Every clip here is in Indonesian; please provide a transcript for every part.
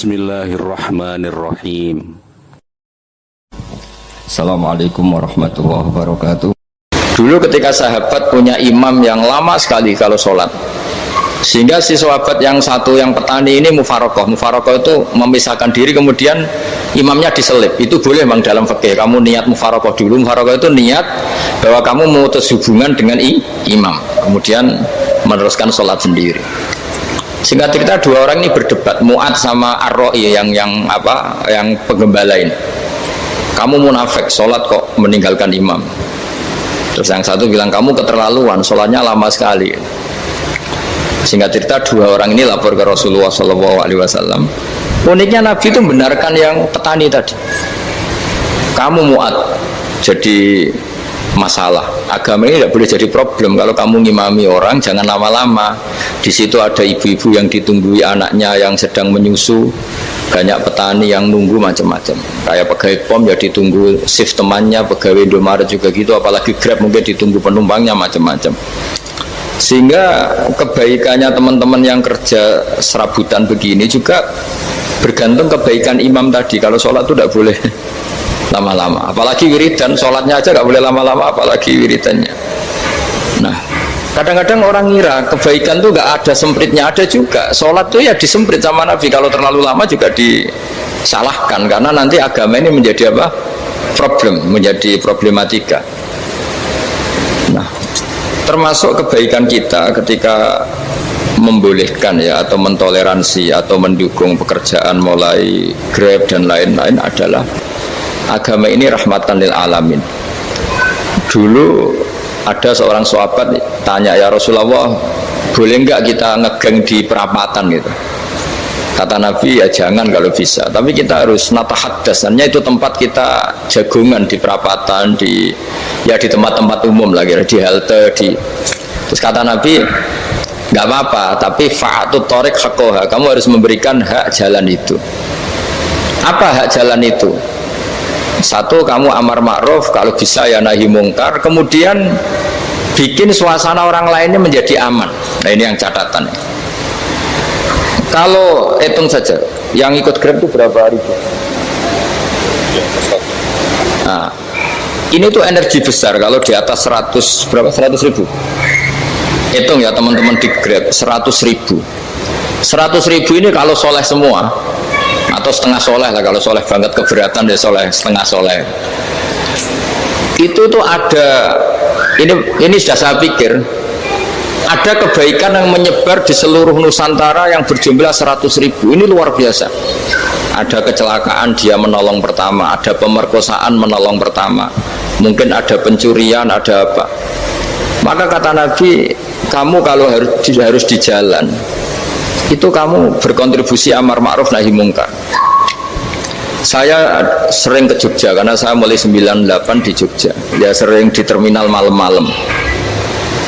Bismillahirrahmanirrahim. Assalamualaikum warahmatullahi wabarakatuh. Dulu ketika sahabat punya imam yang lama sekali kalau sholat, sehingga si sahabat yang satu yang petani ini mufarokoh itu memisahkan diri, kemudian imamnya diselip. Itu boleh memang dalam fikih. Kamu niat mufarokoh dulu. Mufarokoh itu niat bahwa kamu memutus hubungan dengan imam, kemudian meneruskan sholat sendiri. Singkat cerita dua orang ini berdebat, Mu'ad sama Ar-Ra'i yang penggembala ini. Kamu munafik, sholat kok meninggalkan imam. Terus yang satu bilang, kamu keterlaluan, sholatnya lama sekali. Singkat cerita dua orang ini lapor ke Rasulullah SAW. Uniknya Nabi itu membenarkan yang petani tadi. Kamu Mu'ad jadi masalah. Agama ini tidak boleh jadi problem. Kalau kamu ngimami orang, jangan lama-lama. Di situ ada ibu-ibu yang ditunggui anaknya yang sedang menyusu, banyak petani yang nunggu macam-macam. Kayak pegawai POM ya ditunggu shift temannya, pegawai Indomaret juga gitu, apalagi Grab mungkin ditunggu penumpangnya macam-macam. Sehingga kebaikannya teman-teman yang kerja serabutan begini juga bergantung kebaikan imam tadi. Kalau sholat itu tidak boleh lama-lama, apalagi wiridan. Sholatnya aja nggak boleh lama-lama, apalagi wiridannya. Nah, kadang-kadang orang ngira kebaikan tuh nggak ada sempritnya. Ada juga sholat tuh ya disemprit sama Nabi. Kalau terlalu lama juga disalahkan, karena nanti agama ini menjadi apa? Menjadi problematika. Nah, termasuk kebaikan kita ketika membolehkan ya, atau mentoleransi atau mendukung pekerjaan mulai Grab dan lain-lain adalah agama ini rahmatan lil alamin. Dulu ada seorang sahabat tanya, ya Rasulullah, boleh enggak kita ngegeng di perapatan gitu? Kata Nabi, ya jangan kalau bisa, tapi kita harus natahaddasannya, itu tempat kita jagungan di perapatan, di tempat-tempat umum lagi, di halte, terus kata Nabi, nggak apa-apa, tapi fa'atut thoriq haqqaha, kamu harus memberikan hak jalan itu. Apa hak jalan itu? Satu, kamu amar ma'ruf, kalau bisa ya nahi mungkar, kemudian bikin suasana orang lainnya menjadi aman. Nah, ini yang catatan. Kalau hitung saja, yang ikut Grab itu berapa ribu? Nah, ini tuh energi besar kalau di atas 100 ribu. Hitung ya teman-teman di Grab, 100 ribu. 100 ribu ini kalau soleh semua, atau setengah soleh lah, kalau soleh banget keberatan dia soleh, setengah soleh. Itu tuh ada, ini sudah saya pikir, ada kebaikan yang menyebar di seluruh Nusantara yang berjumlah 100 ribu. Ini luar biasa. Ada kecelakaan, dia menolong pertama. Ada pemerkosaan, menolong pertama. Mungkin ada pencurian, ada apa. Maka kata Nabi, kamu kalau harus di jalan, itu kamu berkontribusi amar ma'ruf nahi mungkar. Saya sering ke Jogja, karena saya mulai 98 di Jogja. Ya sering di terminal malam-malam.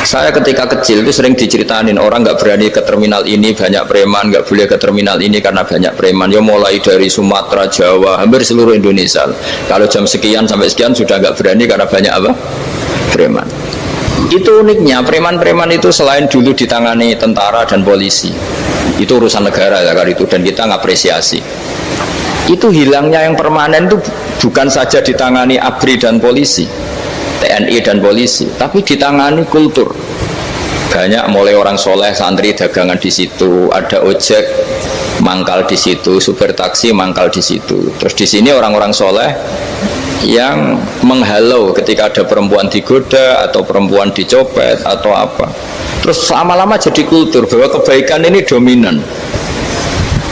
Saya ketika kecil itu sering diceritain, orang nggak berani ke terminal ini banyak preman, nggak boleh ke terminal ini karena banyak preman. Ya mulai dari Sumatera, Jawa, hampir seluruh Indonesia. Kalau jam sekian sampai sekian sudah nggak berani karena banyak apa? Preman. Itu uniknya, preman-preman itu selain dulu ditangani tentara dan polisi, itu urusan negara ya, itu, dan kita ngapresiasi. Itu hilangnya yang permanen itu bukan saja ditangani ABRI dan polisi, TNI dan polisi, tapi ditangani kultur. Banyak mulai orang soleh, santri dagangan di situ, ada ojek mangkal di situ, supir taksi mangkal di situ. Terus di sini orang-orang soleh yang menghalau ketika ada perempuan digoda atau perempuan dicopet atau apa. Terus lama-lama jadi kultur bahwa kebaikan ini dominan.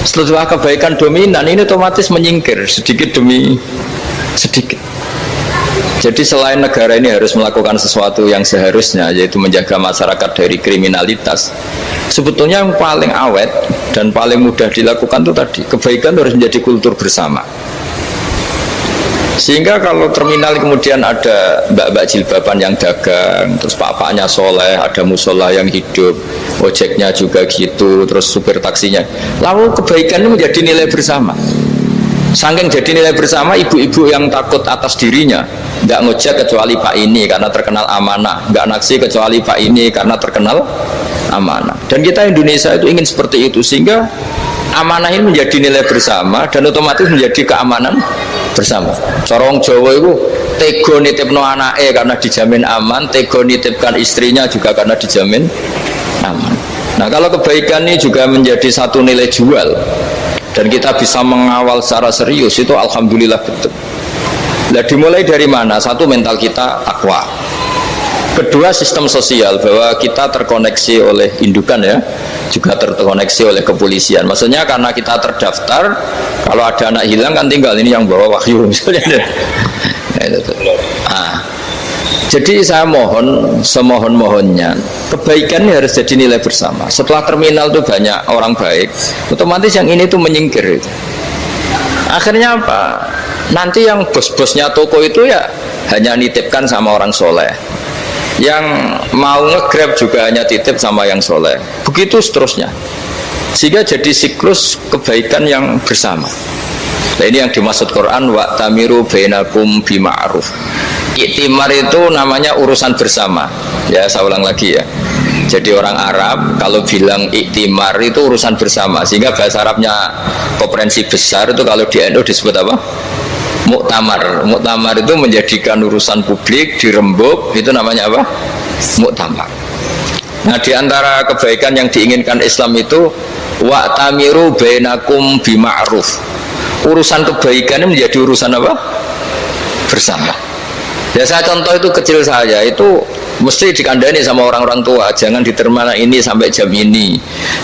Setelah kebaikan dominan ini otomatis menyingkir sedikit demi sedikit. Jadi selain negara ini harus melakukan sesuatu yang seharusnya, yaitu menjaga masyarakat dari kriminalitas, sebetulnya yang paling awet dan paling mudah dilakukan itu tadi, kebaikan harus menjadi kultur bersama. Sehingga kalau terminal kemudian ada mbak-mbak jilbaban yang dagang, terus bapaknya soleh, ada musola yang hidup, ojeknya juga gitu, terus supir taksinya, lalu kebaikan itu menjadi nilai bersama. Saking jadi nilai bersama, ibu-ibu yang takut atas dirinya nggak ngojek kecuali Pak ini karena terkenal amanah, nggak naksi kecuali Pak ini karena terkenal amanah. Dan kita Indonesia itu ingin seperti itu, sehingga amanah ini menjadi nilai bersama dan otomatis menjadi keamanan bersama. Corong Jawa itu tego nitipno anake karena dijamin aman, tego nitipkan istrinya juga karena dijamin aman. Nah, kalau kebaikan ini juga menjadi satu nilai jual dan kita bisa mengawal secara serius, itu alhamdulillah betul. Nah, dimulai dari mana? Satu, mental kita takwa. Kedua, sistem sosial, bahwa kita terkoneksi oleh indukan ya, juga terkoneksi oleh kepolisian. Maksudnya karena kita terdaftar, kalau ada anak hilang kan tinggal ini yang bawa wahyu misalnya. Nah, jadi saya mohon, semohon-mohonnya, kebaikan ini harus jadi nilai bersama. Setelah terminal itu banyak orang baik, otomatis yang ini tuh menyingkir. Akhirnya apa? Nanti yang bos-bosnya toko itu ya hanya nitipkan sama orang soleh. Yang mau nge-grab juga hanya titip sama yang soleh. Begitu seterusnya. Sehingga jadi siklus kebaikan yang bersama. Nah, ini yang dimaksud Quran, wa'tamiru bainakum bima'ruf. Iktimar itu namanya urusan bersama. Ya, saya ulang lagi ya. Jadi orang Arab kalau bilang iktimar itu urusan bersama. Sehingga bahasa Arabnya konferensi besar itu kalau di NU disebut apa? Muktamar. Muktamar itu menjadikan urusan publik dirembuk, itu namanya apa? Muktamar. Nah, di antara kebaikan yang diinginkan Islam itu wa'tamiru bainakum bima'ruf. Urusan kebaikan ini menjadi urusan apa? Bersama. Ya, saya contoh itu kecil saya itu mesti dikandani sama orang-orang tua, jangan di terminal ini sampai jam ini,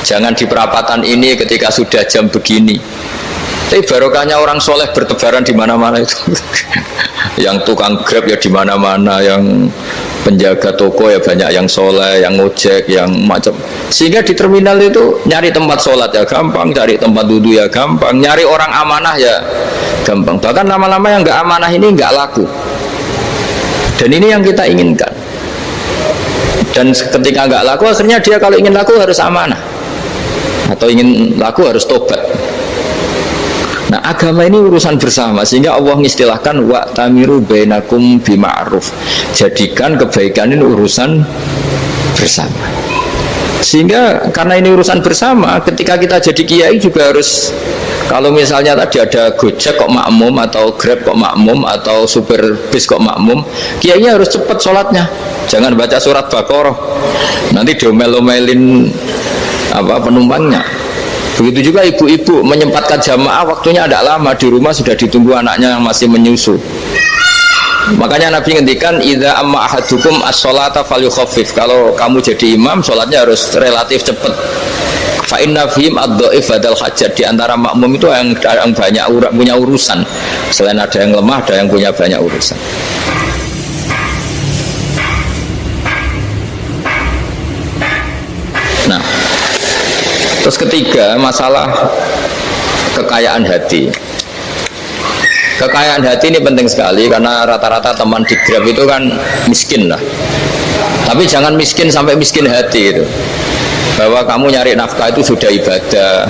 jangan di perapatan ini ketika sudah jam begini. Tapi barokahnya orang soleh bertebaran di mana-mana itu. Yang tukang grab ya di mana-mana, yang penjaga toko ya banyak yang soleh, yang ngojek, yang macam. Sehingga di terminal itu nyari tempat sholat ya gampang, cari tempat duduk ya gampang, nyari orang amanah ya gampang. Bahkan lama-lama yang nggak amanah ini nggak laku. Dan ini yang kita inginkan. Dan ketika nggak laku, akhirnya dia kalau ingin laku harus amanah, atau ingin laku harus tobat. Nah, agama ini urusan bersama, sehingga Allah mengistilahkan wa'tamiru bainakum bima'ruf. Jadikan kebaikan ini urusan bersama. Sehingga karena ini urusan bersama, ketika kita jadi kiai juga harus, kalau misalnya tadi ada Gojek kok makmum, atau Grab kok makmum, atau supir bis kok makmum, kiainya harus cepat sholatnya. Jangan baca surat Baqarah, nanti diomel-omelin apa penumpangnya. Begitu juga ibu-ibu menyempatkan jamaah, waktunya tidak lama, di rumah sudah ditunggu anaknya yang masih menyusu. Makanya Nabi ngendikan idza amma ahadukum as-sholata falyukhaffif. Kalau kamu jadi imam, sholatnya harus relatif cepat. Fa inna fihim ad-dhaif badal hajat. Di antara makmum itu yang banyak punya urusan. Selain ada yang lemah, ada yang punya banyak urusan. Nah, terus ketiga, masalah kekayaan hati. Kekayaan hati ini penting sekali karena rata-rata teman di Grab itu kan miskin lah. Tapi jangan miskin sampai miskin hati itu. Bahwa kamu nyari nafkah itu sudah ibadah,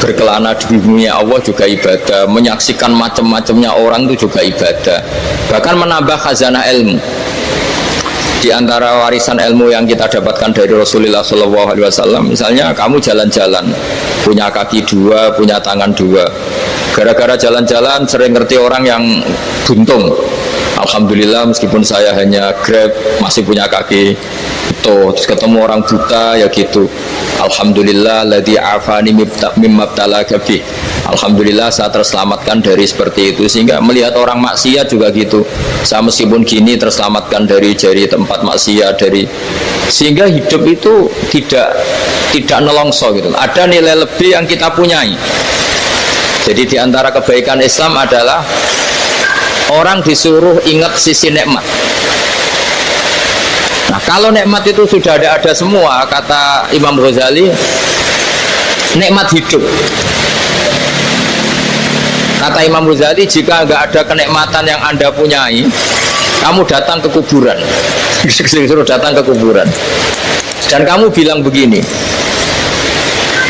berkelana di dunia Allah juga ibadah, menyaksikan macam-macamnya orang itu juga ibadah. Bahkan menambah khazanah ilmu. Di antara warisan ilmu yang kita dapatkan dari Rasulullah SAW, misalnya kamu jalan-jalan, punya kaki dua, punya tangan dua. Gara-gara jalan-jalan sering ngerti orang yang buntung. Alhamdulillah meskipun saya hanya Grab masih punya kaki itu. Terus ketemu orang buta ya gitu. Alhamdulillah ladzi afani mimma btalaka bih. Alhamdulillah saya terselamatkan dari seperti itu. Sehingga melihat orang maksiat juga gitu. Saya meskipun gini terselamatkan dari tempat maksiat, dari sehingga hidup itu tidak nelongso gitu. Ada nilai lebih yang kita punyai. Jadi di antara kebaikan Islam adalah orang disuruh ingat sisi nikmat. Nah, kalau nikmat itu sudah ada semua, kata Imam Ghazali, nikmat hidup. Kata Imam Ghazali, jika nggak ada kenikmatan yang Anda punyai, kamu datang ke kuburan. Disuruh datang ke kuburan. Dan kamu bilang begini,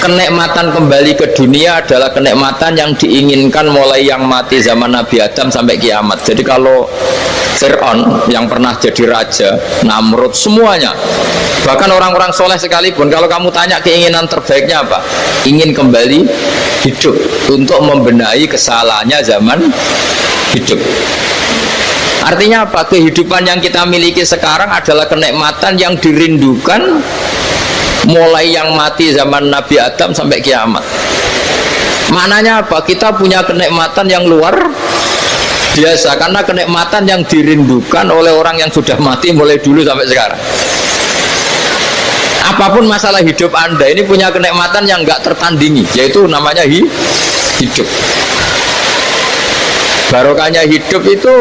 kenikmatan kembali ke dunia adalah kenikmatan yang diinginkan mulai yang mati zaman Nabi Adam sampai kiamat. Jadi kalau Fir'aun yang pernah jadi raja, Namrud, semuanya. Bahkan orang-orang soleh sekalipun, kalau kamu tanya keinginan terbaiknya apa? Ingin kembali hidup untuk membenahi kesalahannya zaman hidup. Artinya apa? Kehidupan yang kita miliki sekarang adalah kenikmatan yang dirindukan mulai yang mati zaman Nabi Adam sampai kiamat. Maknanya apa? Kita punya kenikmatan yang luar biasa karena kenikmatan yang dirindukan oleh orang yang sudah mati mulai dulu sampai sekarang. Apapun masalah hidup Anda ini punya kenikmatan yang nggak tertandingi, yaitu namanya hidup. Barokahnya hidup itu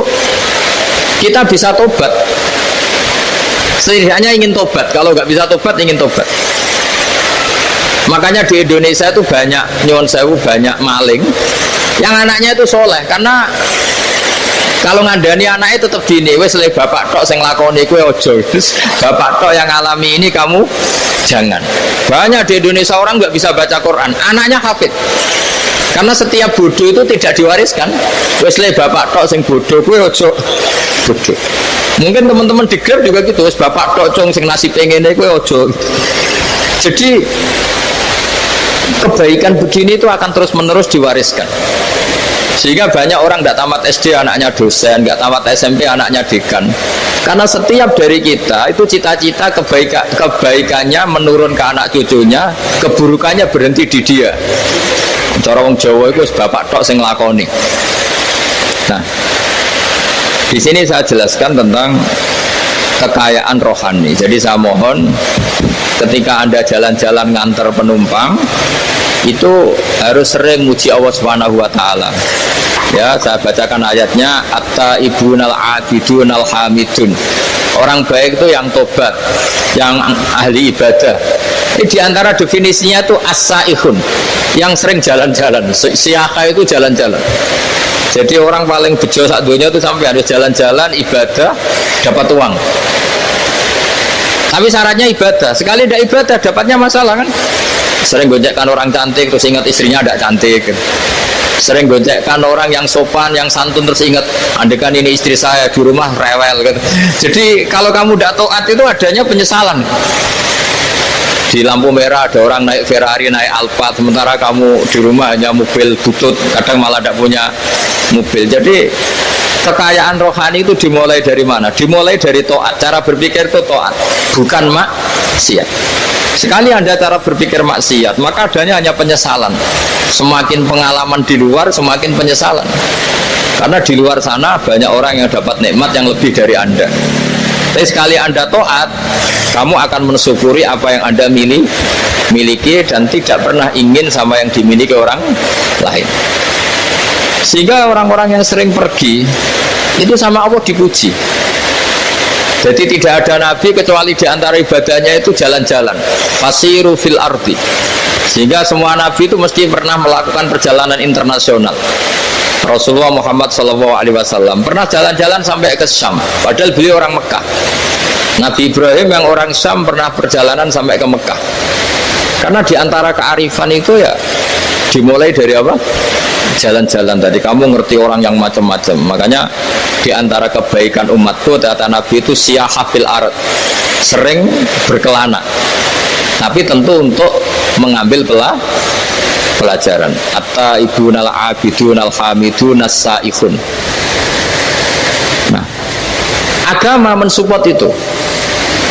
kita bisa tobat. Setidaknya ingin tobat. Kalau nggak bisa tobat, ingin tobat. Makanya di Indonesia itu banyak nyuwun sewu, banyak maling yang anaknya itu soleh. Karena kalau ngandani anaknya tetap gini, wes le bapak tok sing lakoni kowe ojo. Terus bapak tok yang alami ini kamu jangan. Banyak di Indonesia orang nggak bisa baca Quran, anaknya hafid. Karena setiap bodoh itu tidak diwariskan. Wes le bapak tok sing bodoh kowe ojo bodoh. Mungkin teman-teman di GER juga gitu, wes bapak tok cung sing nasi pengene kowe ojo. Jadi kebaikan begini itu akan terus-menerus diwariskan. Sehingga banyak orang tidak tamat SD anaknya dosen, nggak tamat SMP anaknya dekan. Karena setiap dari kita itu cita-cita kebaikannya menurun ke anak cucunya, keburukannya berhenti di dia. Cara wong Jawa itu bapak tok sing lakoni. Nah, di sini saya jelaskan tentang kekayaan rohani. Jadi saya mohon ketika Anda jalan-jalan ngantar penumpang itu harus sering muji Allah Subhanahu wa taala. Ya, saya bacakan ayatnya, at-taibunal abidunal hamidun. Orang baik itu yang tobat, yang ahli ibadah. Ini diantara definisinya itu as-saihun, yang sering jalan-jalan. Siaka itu jalan-jalan. Jadi orang paling bejo sak dunia itu sampai harus jalan-jalan ibadah dapat uang. Tapi syaratnya ibadah. Sekali tidak ibadah dapatnya masalah kan? Sering gonjekkan orang cantik terus ingat istrinya tidak cantik. Sering gonjekkan orang yang sopan, yang santun terus ingat andekan ini istri saya di rumah rewel gitu. Jadi kalau kamu tidak taat itu adanya penyesalan. Di lampu merah ada orang naik Ferrari, naik Alphard, sementara kamu di rumah hanya mobil butut, kadang malah tidak punya mobil. Jadi kekayaan rohani itu dimulai dari mana? Dimulai dari taat. Cara berpikir itu taat, bukan maksiat. Sekali Anda cara berpikir maksiat, maka adanya hanya penyesalan. Semakin pengalaman di luar, semakin penyesalan. Karena di luar sana banyak orang yang dapat nikmat yang lebih dari Anda. Tapi sekali Anda taat, kamu akan mensyukuri apa yang Anda miliki dan tidak pernah ingin sama yang dimiliki orang lain. Sehingga orang-orang yang sering pergi itu sama Allah dipuji. Jadi tidak ada nabi kecuali di antara ibadahnya itu jalan-jalan. Fasiru fil ardi. Sehingga semua nabi itu mesti pernah melakukan perjalanan internasional. Rasulullah Muhammad SAW pernah jalan-jalan sampai ke Syam, padahal beliau orang Mekah. Nabi Ibrahim yang orang Syam pernah perjalanan sampai ke Mekah. Karena di antara kearifan itu ya dimulai dari apa? Jalan-jalan. Tadi kamu ngerti orang yang macam-macam. Makanya di antara kebaikan umatku kata Nabi itu siyahah fil ard, sering berkelana. Tapi tentu untuk mengambil pelajaran. At-taibunal abidunal hamidun as-saihun. Nah, agama mensupport itu.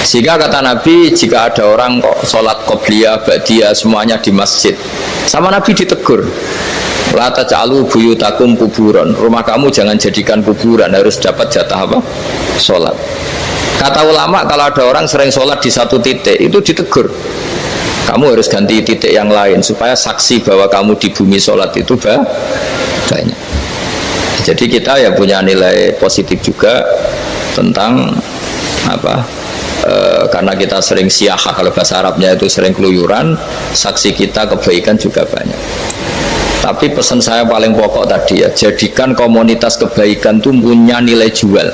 Sehingga kata Nabi, jika ada orang kok sholat qobliyah, ba'diyah semuanya di masjid, sama Nabi ditegur, la taj'alu buyutakum kuburan. Rumah kamu jangan jadikan kuburan, harus dapat jatah apa? Sholat. Kata ulama, kalau ada orang sering sholat di satu titik, itu ditegur. Kamu harus ganti titik yang lain supaya saksi bahwa kamu di bumi sholat itu banyak. Jadi kita ya punya nilai positif juga tentang apa? Karena kita sering siyahah, kalau bahasa Arabnya itu sering keluyuran, saksi kita kebaikan juga banyak. Tapi pesan saya paling pokok tadi ya, jadikan komunitas kebaikan itu punya nilai jual.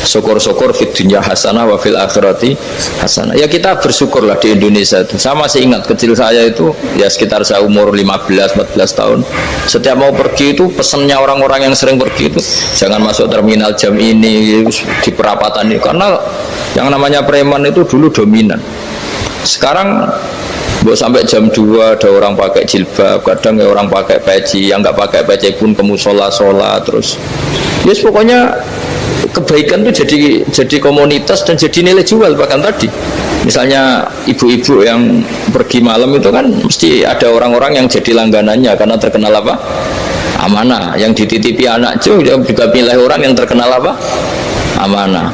syukur-syukur fid dunya hasanah wa fil akhirati hasanah. Ya kita bersyukurlah di Indonesia itu. Saya masih ingat kecil saya itu ya sekitar saya umur 15-14 tahun. Setiap mau pergi itu pesannya orang-orang yang sering pergi itu jangan masuk terminal jam ini di perapatan ini, karena yang namanya preman itu dulu dominan. Sekarang sampai jam 2 ada orang pakai jilbab, kadang ya orang pakai peci, yang nggak pakai peci pun ke musola sholat terus. Yes, pokoknya kebaikan itu jadi komunitas dan jadi nilai jual. Bahkan tadi misalnya ibu-ibu yang pergi malam itu kan mesti ada orang-orang yang jadi langganannya karena terkenal apa? Amanah. Yang dititipi anak juga pilih orang yang terkenal apa? Amanah.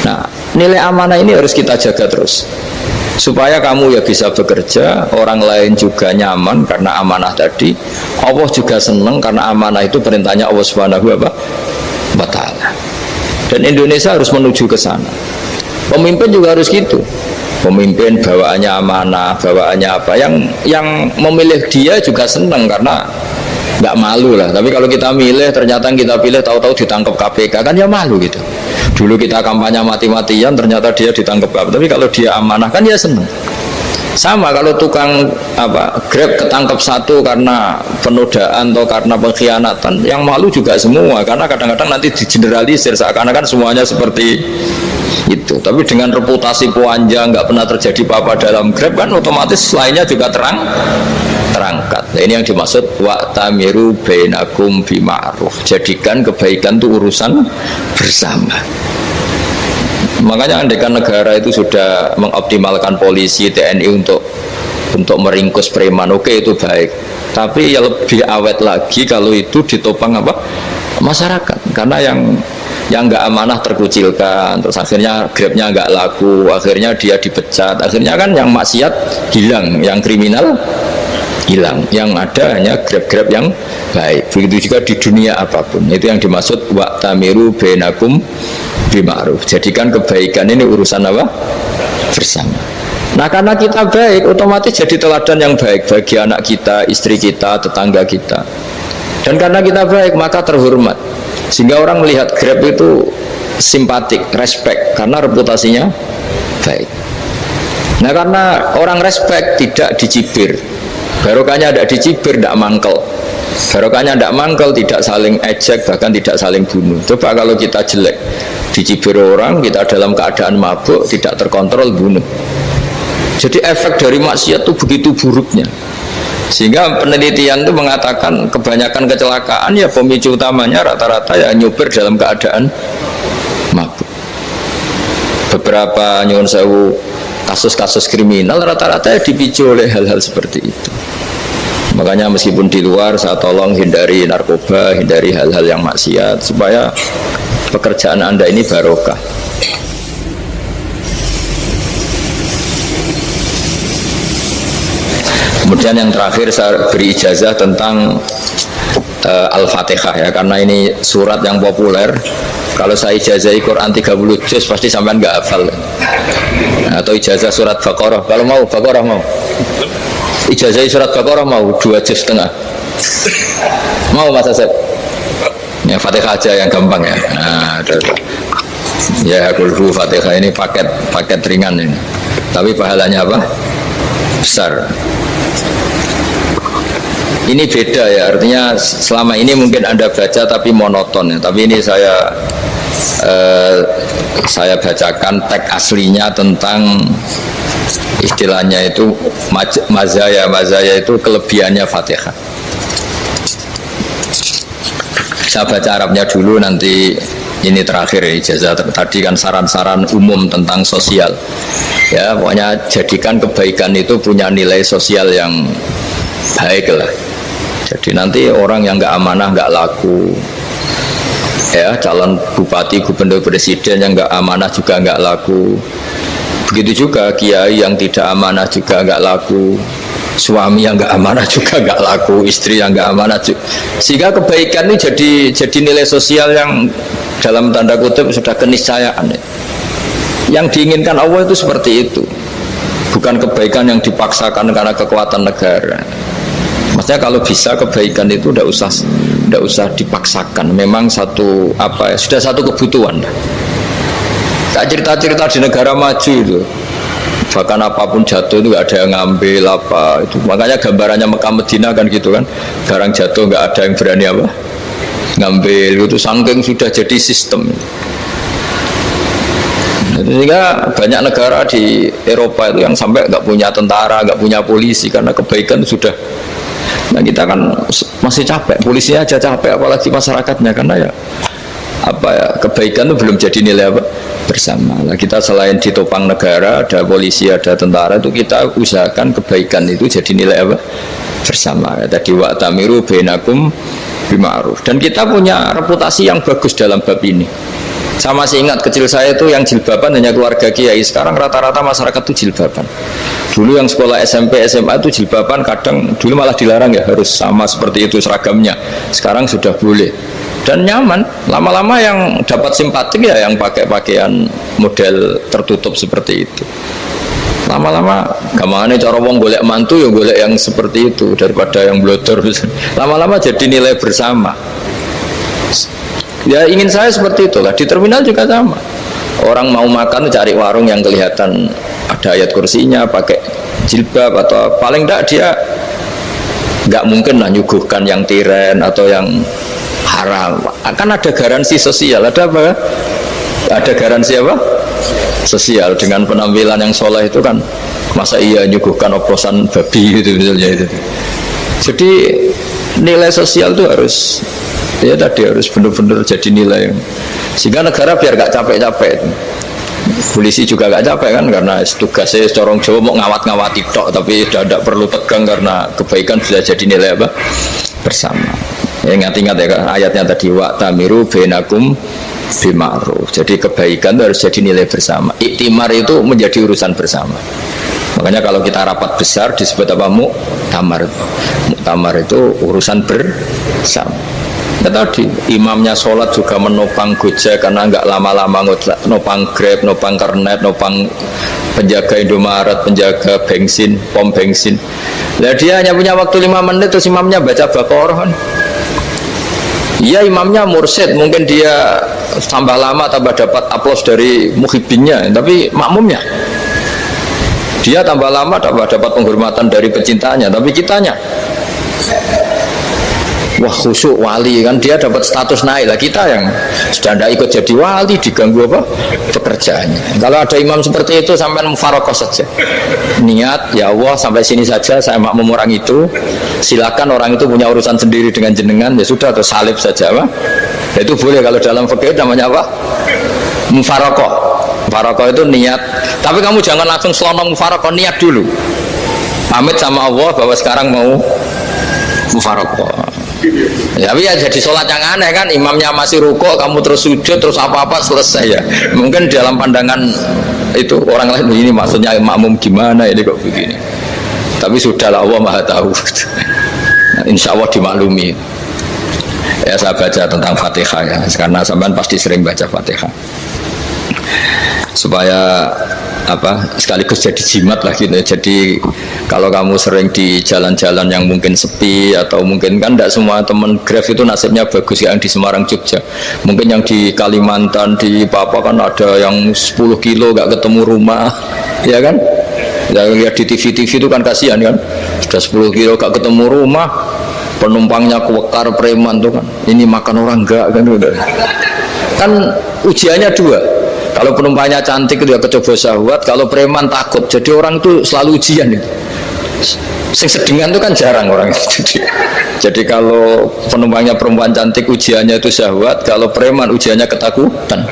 Nah, nilai amanah ini harus kita jaga terus supaya kamu ya bisa bekerja, orang lain juga nyaman karena amanah tadi. Allah juga senang karena amanah itu perintahnya Allah Subhanahu wa ta'ala. Dan Indonesia harus menuju ke sana. Pemimpin juga harus gitu. Pemimpin bawaannya amanah, bawaannya apa, yang memilih dia juga senang karena nggak malu lah. Tapi kalau kita milih ternyata kita pilih tahu-tahu ditangkap KPK kan ya malu gitu. Dulu kita kampanye mati-matian ternyata dia ditangkap KPK. Tapi kalau dia amanah kan ya senang. Sama kalau tukang Grab ketangkap satu karena penodaan atau karena pengkhianatan, yang malu juga semua karena kadang-kadang nanti digeneralisir seakan-akan semuanya seperti itu. Tapi dengan reputasi panjang nggak pernah terjadi apa-apa dalam Grab kan otomatis lainnya juga terangkat. Nah, ini yang dimaksud wa'tamiru bainakum bima'ruf. Jadikan kebaikan itu urusan bersama. Makanya andaikan negara itu sudah mengoptimalkan polisi, TNI untuk meringkus preman, oke, itu baik. Tapi ya lebih awet lagi kalau itu ditopang masyarakat. Karena yang nggak amanah terkucilkan, terus akhirnya Grabnya nggak laku, akhirnya dia dipecat, akhirnya kan yang maksiat hilang, yang kriminal hilang, yang ada hanya Grab-Grab yang baik. Begitu juga di dunia apapun. Itu yang dimaksud wa'tamiru bainakum bima'ruf. Jadikan kebaikan ini urusan apa? Bersama. Nah, karena kita baik, otomatis jadi teladan yang baik bagi anak kita, istri kita, tetangga kita. Dan karena kita baik, maka terhormat. Sehingga orang melihat Grab itu simpatik, respect, karena reputasinya baik. Nah, karena orang respect tidak dicibir. Barokahnya tidak dicibir, tidak mangkel. Barokahnya tidak mangkel, tidak saling ejek, bahkan tidak saling bunuh. Coba kalau kita jelek, dicibir orang, kita dalam keadaan mabuk, tidak terkontrol, bunuh. Jadi efek dari maksiat itu begitu buruknya. Sehingga penelitian itu mengatakan kebanyakan kecelakaan ya pemicu utamanya rata-rata ya nyopir dalam keadaan mabuk. Beberapa nyuwun sewu kasus-kasus kriminal rata-rata dipicu oleh hal-hal seperti itu. Makanya meskipun di luar saya tolong hindari narkoba, hindari hal-hal yang maksiat supaya pekerjaan Anda ini barokah. Kemudian yang terakhir saya beri ijazah tentang Al-Fatihah ya, karena ini surat yang populer. Kalau saya ijazahi Quran 30 juz pasti sampean nggak hafal. Atau ijazah surat Baqarah, kalau mau Baqarah mau. Ijazahi surat Baqarah mau 2 juz setengah. Mau Mas Asep? Yang Fatihah aja yang gampang ya. Nah, ya kulhu Fatihah ini paket ringan ini. Tapi pahalanya apa? Besar. Ini beda ya, artinya selama ini mungkin Anda baca tapi monoton ya. Tapi ini saya bacakan teks aslinya tentang istilahnya itu mazaya itu kelebihannya Fatihah. Saya baca Arabnya dulu, nanti ini terakhir ijazah. Tadi kan saran-saran umum tentang sosial ya, pokoknya jadikan kebaikan itu punya nilai sosial yang baik lah. Jadi nanti orang yang nggak amanah nggak laku ya, calon bupati, gubernur, presiden yang nggak amanah juga nggak laku. Begitu juga kiai yang tidak amanah juga nggak laku, suami yang nggak amanah juga nggak laku, istri yang nggak amanah juga. Sehingga kebaikan ini jadi nilai sosial yang dalam tanda kutip sudah keniscayaan ya. Yang diinginkan Allah itu seperti itu, bukan kebaikan yang dipaksakan karena kekuatan negara. Maksudnya kalau bisa kebaikan itu tidak tidak usah dipaksakan. Memang satu apa ya, sudah satu kebutuhan. Tak cerita-cerita di negara maju itu, bahkan apapun jatuh itu nggak ada yang ngambil apa itu. Makanya gambarannya Mekah Medina kan gitu kan, barang jatuh nggak ada yang berani apa ngambil itu, saking sudah jadi sistem. Sehingga banyak negara di Eropa itu yang sampai nggak punya tentara, nggak punya polisi karena kebaikan sudah. Nah kita kan masih capek, polisinya aja capek, apalagi masyarakatnya, karena ya apa ya, kebaikan itu belum jadi nilai apa bersama. Nah, kita selain ditopang negara, ada polisi, ada tentara, itu kita usahakan kebaikan itu jadi nilai apa bersama. Tadi wa'tamiru bainakum bima'ruf. Dan kita punya reputasi yang bagus dalam bab ini. Saya masih ingat kecil saya itu yang jilbaban hanya keluarga kiai. Sekarang rata-rata masyarakat itu jilbaban. Dulu yang sekolah SMP, SMA itu jilbaban, kadang dulu malah dilarang ya, harus sama seperti itu seragamnya. Sekarang sudah boleh dan nyaman. Lama-lama yang dapat simpatik ya yang pakai pakaian model tertutup seperti itu. Lama-lama gampangane cara wong golek mantu ya golek yang seperti itu daripada yang blodor. Lama-lama jadi nilai bersama. Ya ingin saya seperti itulah. Di terminal juga sama. Orang mau makan cari warung yang kelihatan ada ayat kursinya, pakai jilbab, atau paling tidak dia nggak mungkin lah nyuguhkan yang tiren atau yang haram. Akan ada garansi sosial. Ada apa? Ada garansi apa? Sosial. Dengan penampilan yang soleh itu kan, masa iya nyuguhkan oplosan babi gitu misalnya itu. Jadi nilai sosial itu harus, ya tadi harus benar-benar jadi nilai, sehingga negara biar gak capek-capek. Polisi juga gak capek kan, karena tugasnya corong Jawa mau ngawat-ngawati tok, tapi tidak perlu tegang karena kebaikan bisa jadi nilai apa bersama. Ya, ingat-ingat ya ayatnya tadi, wa'tamiru bainakum bima'ruf. Jadi kebaikan itu harus jadi nilai bersama. Iktimar itu menjadi urusan bersama. Makanya kalau kita rapat besar disebut apa? Muktamar. Muktamar itu urusan bersama. Ya tadi imamnya sholat juga menopang Gojek karena nggak lama-lama nopang Grab, nopang Kernet, nopang penjaga Indomaret, penjaga bensin, pom bensin. Nah dia hanya punya waktu 5 menit terus imamnya baca Baqarah. Iya imamnya mursyid, mungkin dia tambah lama tambah dapat aplaus dari muhibbinnya, tapi makmumnya dia tambah lama tambah dapat penghormatan dari pecintanya, tapi kitanya wah khusyuk wali kan, dia dapat status naik lah. Kita yang sudah tidak ikut jadi wali diganggu apa pekerjaannya. Kalau ada imam seperti itu sampai mufarokoh saja, niat ya Allah sampai sini saja saya makmum orang itu, silakan orang itu punya urusan sendiri dengan jenengan, ya sudah terus salib saja apa. Itu boleh kalau dalam fikih namanya apa mufarokoh. Mufarokoh itu niat, tapi kamu jangan langsung selonong mufarokoh, niat dulu pamit sama Allah bahwa sekarang mau mufarokoh. Ya, tapi ya jadi sholat yang aneh kan, imamnya masih rukuk, kamu terus sujud, terus apa-apa selesai ya. Mungkin dalam pandangan itu orang lain begini, maksudnya makmum gimana ini kok begini. Tapi sudahlah, Allah Maha tahu. Nah, insya Allah dimaklumi. Ya saya baca tentang Fatihah ya, karena sampean pasti sering baca Fatihah. Supaya apa sekaligus jadi jimat lah gitu. Jadi kalau kamu sering di jalan-jalan yang mungkin sepi, atau mungkin kan tidak semua teman Grab itu nasibnya bagus yang di Semarang Jogja, mungkin yang di Kalimantan di Papua kan ada yang 10 kilo gak ketemu rumah ya kan, yang lihat di TV itu kan kasihan kan, sudah 10 kilo gak ketemu rumah, penumpangnya kewekar preman tuh kan, ini makan orang enggak kan, udah kan ujiannya dua. Kalau penumpangnya cantik itu ya kecoba syahwat, kalau preman takut. Jadi orang itu selalu ujian itu. Sing sedengan itu kan jarang orang itu. Jadi kalau penumpangnya perempuan cantik ujiannya itu syahwat, kalau preman ujiannya ketakutan.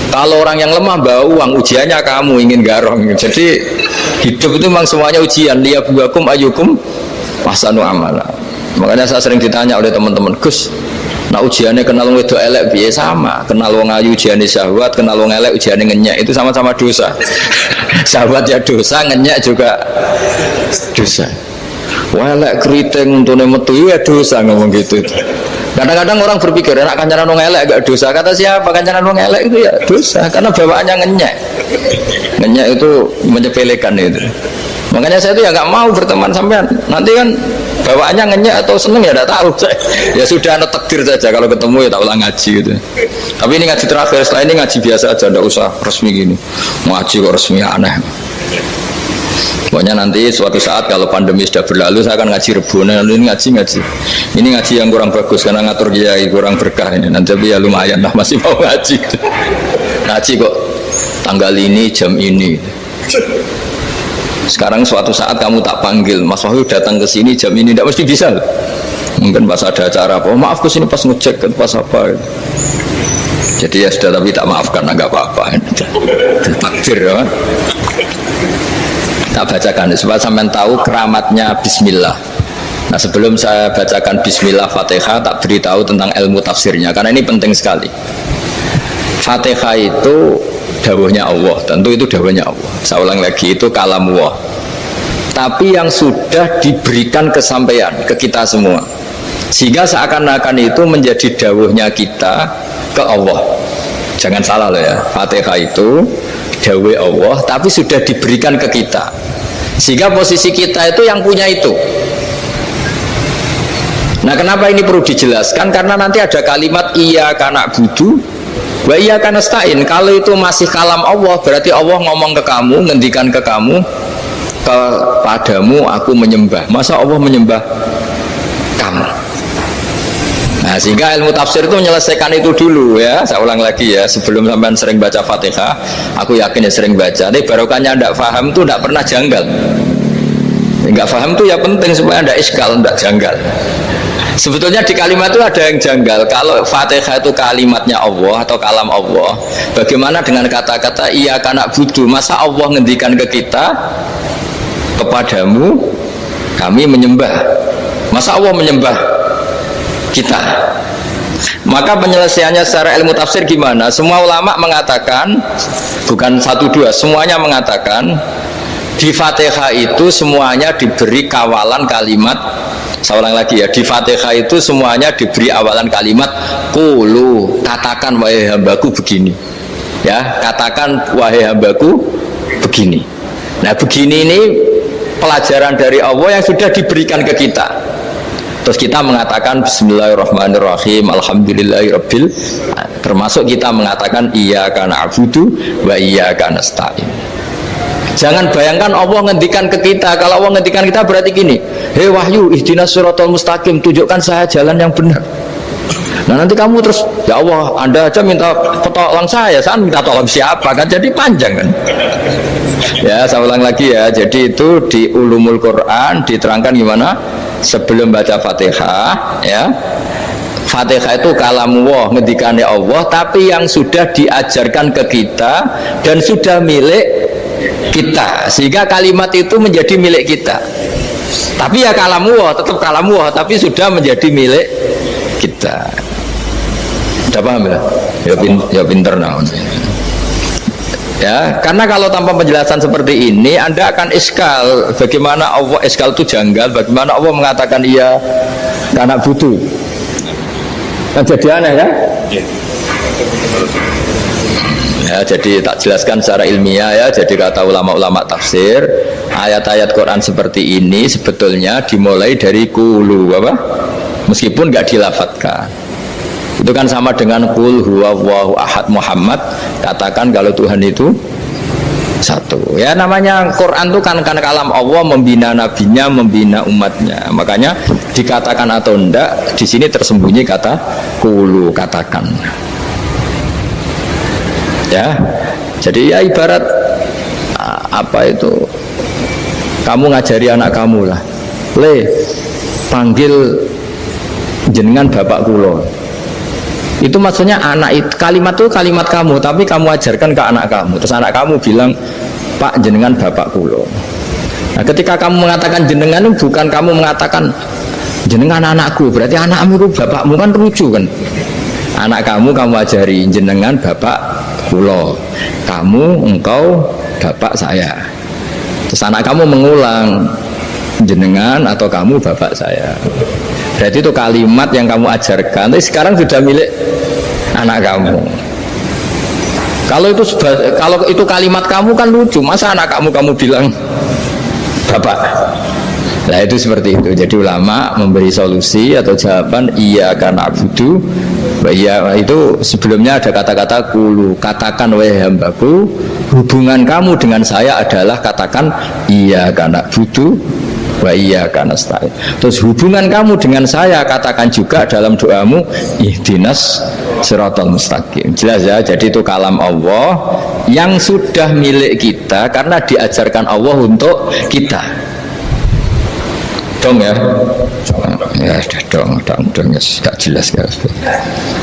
Kalau orang yang lemah bawa uang ujiannya kamu ingin garong. Jadi hidup itu memang semuanya ujian. Liyabluwakum ayyukum ahsanu amala. Makanya saya sering ditanya oleh teman-teman, Gus, nah ujiannya kenal wong wedok elek piye? Sama, kenal wong ayu ujiannya syahwat, kenal wong elek ujiannya ngenyek, itu sama-sama dosa. Syahwat ya dosa, ngenyek juga dosa. Wah elek keriting untune metu ya dosa, ngomong gitu. Kadang-kadang orang berpikir enak kancanan wong elek gak dosa. Kata siapa kancanan wong elek itu ya dosa, karena bawaannya ngenyek. Ngenyek itu menyepelekan itu. Makanya saya itu ya nggak mau berteman sampean. Nanti kan bawaannya ngenyek atau seneng ya tidak tahu. Ya sudah ada takdir saja, kalau ketemu ya tak ulang ngaji gitu. Tapi ini ngaji terakhir, setelah ini ngaji biasa aja, tidak usah resmi gini. Ngaji kok resmi aneh. Pokoknya nanti suatu saat kalau pandemi sudah berlalu saya akan ngaji Rebonan, ini ngaji. Ini ngaji yang kurang bagus karena ngatur kiai kurang berkah ini. Nanti tapi ya lumayan lah masih mau ngaji. Ngaji kok tanggal ini jam ini. Sekarang suatu saat kamu tak panggil, Mas Wahyu datang ke sini jam ini, tidak mesti bisa. Mungkin pas ada acara apa, maaf ke sini pas ngecek pas apa. Jadi ya sudah, tapi tak maafkan, enggak apa-apa. Takdir ya. Tak bacakan supaya sampean tahu keramatnya Bismillah. Nah sebelum saya bacakan Bismillah Fatihah, tak beritahu tentang ilmu tafsirnya karena ini penting sekali. Fatihah itu dawuhnya Allah, tentu itu dawuhnya Allah. Saya ulang lagi, itu kalam Allah. Tapi yang sudah diberikan kesampaian ke kita semua, sehingga seakan-akan itu menjadi dawuhnya kita ke Allah. Jangan salah loh ya, Fatihah itu dawuh Allah, tapi sudah diberikan ke kita, sehingga posisi kita itu yang punya itu. Nah kenapa ini perlu dijelaskan? Karena nanti ada kalimat iyyaka na'budu wa iyyaka nasta'in. Kalau itu masih kalam Allah, berarti Allah ngomong ke kamu, ngendikan ke kamu, kepadamu aku menyembah. Masa Allah menyembah kamu? Nah sehingga ilmu tafsir itu menyelesaikan itu dulu ya. Saya ulang lagi ya, sebelum sampean sering baca Fatihah, aku yakin ya sering baca. Tapi barokahnya tidak paham itu tidak pernah janggal. Enggak paham itu ya penting supaya tidak iskal, tidak janggal. Sebetulnya di kalimat itu ada yang janggal. Kalau Fatihah itu kalimatnya Allah atau kalam Allah, bagaimana dengan kata-kata iyyaka na'budu? Masa Allah ngendikan ke kita, kepadamu kami menyembah? Masa Allah menyembah kita? Maka penyelesaiannya secara ilmu tafsir gimana? Semua ulama mengatakan, bukan satu dua, semuanya mengatakan di Fatihah itu semuanya diberi kawalan kalimat. Saya ulang lagi ya, di Fatihah itu semuanya diberi awalan kalimat qulu, katakan wahai hambaku begini. Ya, katakan wahai hambaku begini. Nah, begini ini pelajaran dari Allah yang sudah diberikan ke kita. Terus kita mengatakan bismillahirrahmanirrahim, alhamdulillahirabbil, termasuk kita mengatakan iyyaka na'budu wa iyyaka nasta'in. Jangan bayangkan Allah ngendikan ke kita. Kalau Allah ngendikan kita berarti gini, hei Wahyu, ihdinas siratal mustaqim, tunjukkan saya jalan yang benar. Nah nanti kamu terus, ya Allah, Anda aja minta tolong saya minta tolong siapa kan? Jadi panjang kan? Ya, saya ulang lagi ya. Jadi itu di Ulumul Quran diterangkan gimana? Sebelum baca Fatihah, ya. Fatihah itu kalamullah, ngendikannya Allah, tapi yang sudah diajarkan ke kita dan sudah milik kita, sehingga kalimat itu menjadi milik kita. Tapi ya kalamullah, tetap kalamullah, tapi sudah menjadi milik kita. Sudah paham ya? Ya pinter nah. Ya, karena kalau tanpa penjelasan seperti ini, Anda akan iskal. Bagaimana Allah iskal itu janggal? Bagaimana Allah mengatakan iya karena butuh? Kan jadi aneh kan? Ya, jadi tak jelaskan secara ilmiah ya. Jadi kata ulama-ulama tafsir, ayat-ayat Quran seperti ini sebetulnya dimulai dari qulu, apa? Meskipun nggak dilafatkan. Itu kan sama dengan qul huwallahu ahad Muhammad, katakan kalau Tuhan itu satu. Ya namanya Quran itu kan kalam Allah, membina nabinya, membina umatnya. Makanya dikatakan atau enggak, di sini tersembunyi kata qulu, katakan. Ya, jadi ya ibarat apa itu, kamu ngajari anak kamu lah, panggil jenengan bapak kulo. Itu maksudnya anak itu, kalimat itu kalimat kamu, tapi kamu ajarkan ke anak kamu. Terus anak kamu bilang, Pak jenengan bapak kulo. Nah ketika kamu mengatakan jenengan, bukan kamu mengatakan jenengan anakku, berarti anakmu itu bapakmu, kan lucu kan. Anak kamu ajari jenengan bapak kulo, kamu engkau bapak saya. Terus anak kamu mengulang, jenengan atau kamu bapak saya. Berarti itu kalimat yang kamu ajarkan, tapi sekarang sudah milik anak kamu. Kalau itu kalimat kamu kan lucu, masa anak kamu bilang bapak? Nah itu seperti itu. Jadi ulama memberi solusi atau jawaban iya karena abudu. Iya itu sebelumnya ada kata-kata kulu, katakan wahai hambaku, hubungan kamu dengan saya adalah katakan iya karena abudu wa iya karena nasta'in. Terus hubungan kamu dengan saya katakan juga dalam doamu ihdinas siratal mustaqim. Jelas ya. Jadi itu kalam Allah yang sudah milik kita karena diajarkan Allah untuk kita. Dong ya, ya dong, ya gak jelas gak.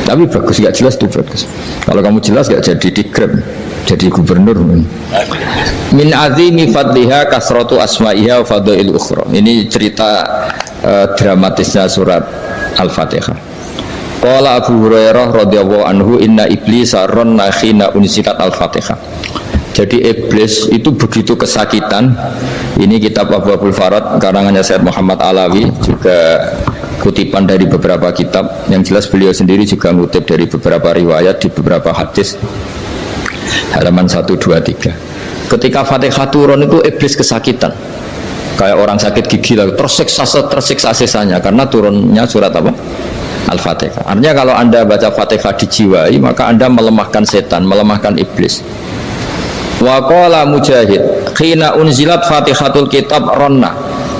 Tapi bagus gak jelas tuh bagus. Kalau kamu jelas gak jadi dikrem, jadi gubernur. Min azimi fadliha kasratu asma'iha wa fadlil ukhra. Ini cerita dramatisnya surat Al-Fatihah. Qala Abu Hurairah radhiyallahu anhu inna iblisa ranna khina unzilat Al-Fatihah. Jadi iblis itu begitu kesakitan. Ini kitab Abwaabul Farad karangannya Syekh Muhammad Alawi, juga kutipan dari beberapa kitab. Yang jelas beliau sendiri juga ngutip dari beberapa riwayat di beberapa hadis. Halaman 1, 2, 3. Ketika Fatihah turun itu iblis kesakitan. Kayak orang sakit gigi lah, tersiksa sisanya karena turunnya surat apa? Al-Fatihah. Artinya kalau Anda baca Fatihah dijiwai, maka Anda melemahkan setan, melemahkan iblis. Wa qala Mujahid khina unzilat Fatihatul kitab ronna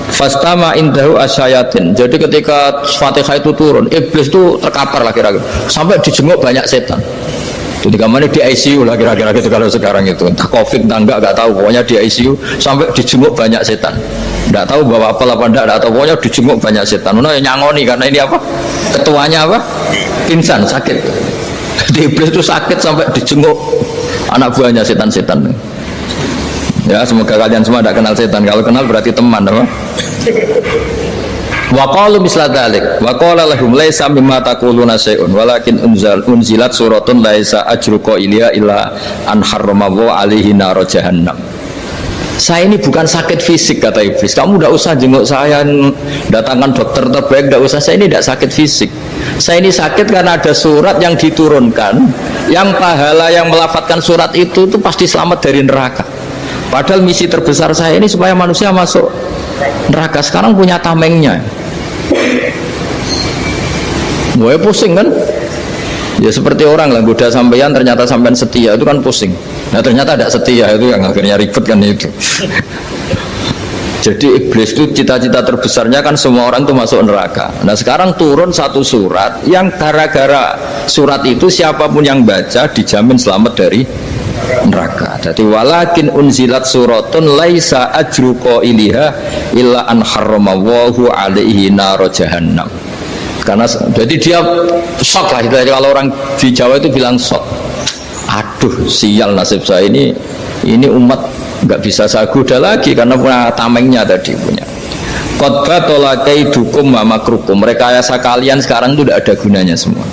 fastama indahu asyayatin. Jadi ketika Fatihah itu turun, iblis itu terkapar lah kira-kira sampai dijenguk banyak setan. Jadi kemana di ICU lah kira-kira gitu kalau sekarang itu, entah COVID entah enggak tahu, pokoknya di ICU sampai dijenguk banyak setan. Enggak tahu bawa apa enggak tahu, pokoknya dijenguk banyak setan. Nah nyangoni karena ini apa? Ketuanya apa? Pingsan, sakit. Jadi iblis itu sakit sampai dijenguk anak buahnya setan-setan. Ya semoga kalian semua tidak kenal setan. Kalau kenal berarti teman, apa? Wa qalu misla dzalik wa qala lahum laisa mimma taquluna syai'un walakin unzilat suratun laisa ajru qailiha illa an harrama alaihi nar jahannam. Saya ini bukan sakit fisik, kata iblis. Kamu tidak usah jenguk saya, datangkan dokter terbaik, tidak usah. Saya ini tidak sakit fisik. Saya ini sakit karena ada surat yang diturunkan, yang pahala yang melafadzkan surat itu pasti selamat dari neraka. Padahal misi terbesar saya ini supaya manusia masuk neraka. Sekarang punya tamengnya. Gue pusing kan? Ya seperti orang lah, goda sampean ternyata sampean setia, itu kan pusing. Nah ternyata tidak setia, itu yang akhirnya ribet kan itu. Jadi iblis itu cita-cita terbesarnya kan semua orang itu masuk neraka. Nah sekarang turun satu surat yang gara-gara surat itu siapapun yang baca dijamin selamat dari neraka. Jadi walakin unzilat suratun laisa ajru qailiha illa an harramallahu alaihi nar jahannam. Karena jadi dia shock lah, jadi kalau orang di Jawa itu bilang shock. Aduh sial nasib saya ini umat nggak bisa saya goda lagi karena punya tamengnya tadi punya. Qad tolakai dukum wa makrukum. Rekayasa kalian sekarang itu tidak ada gunanya semua.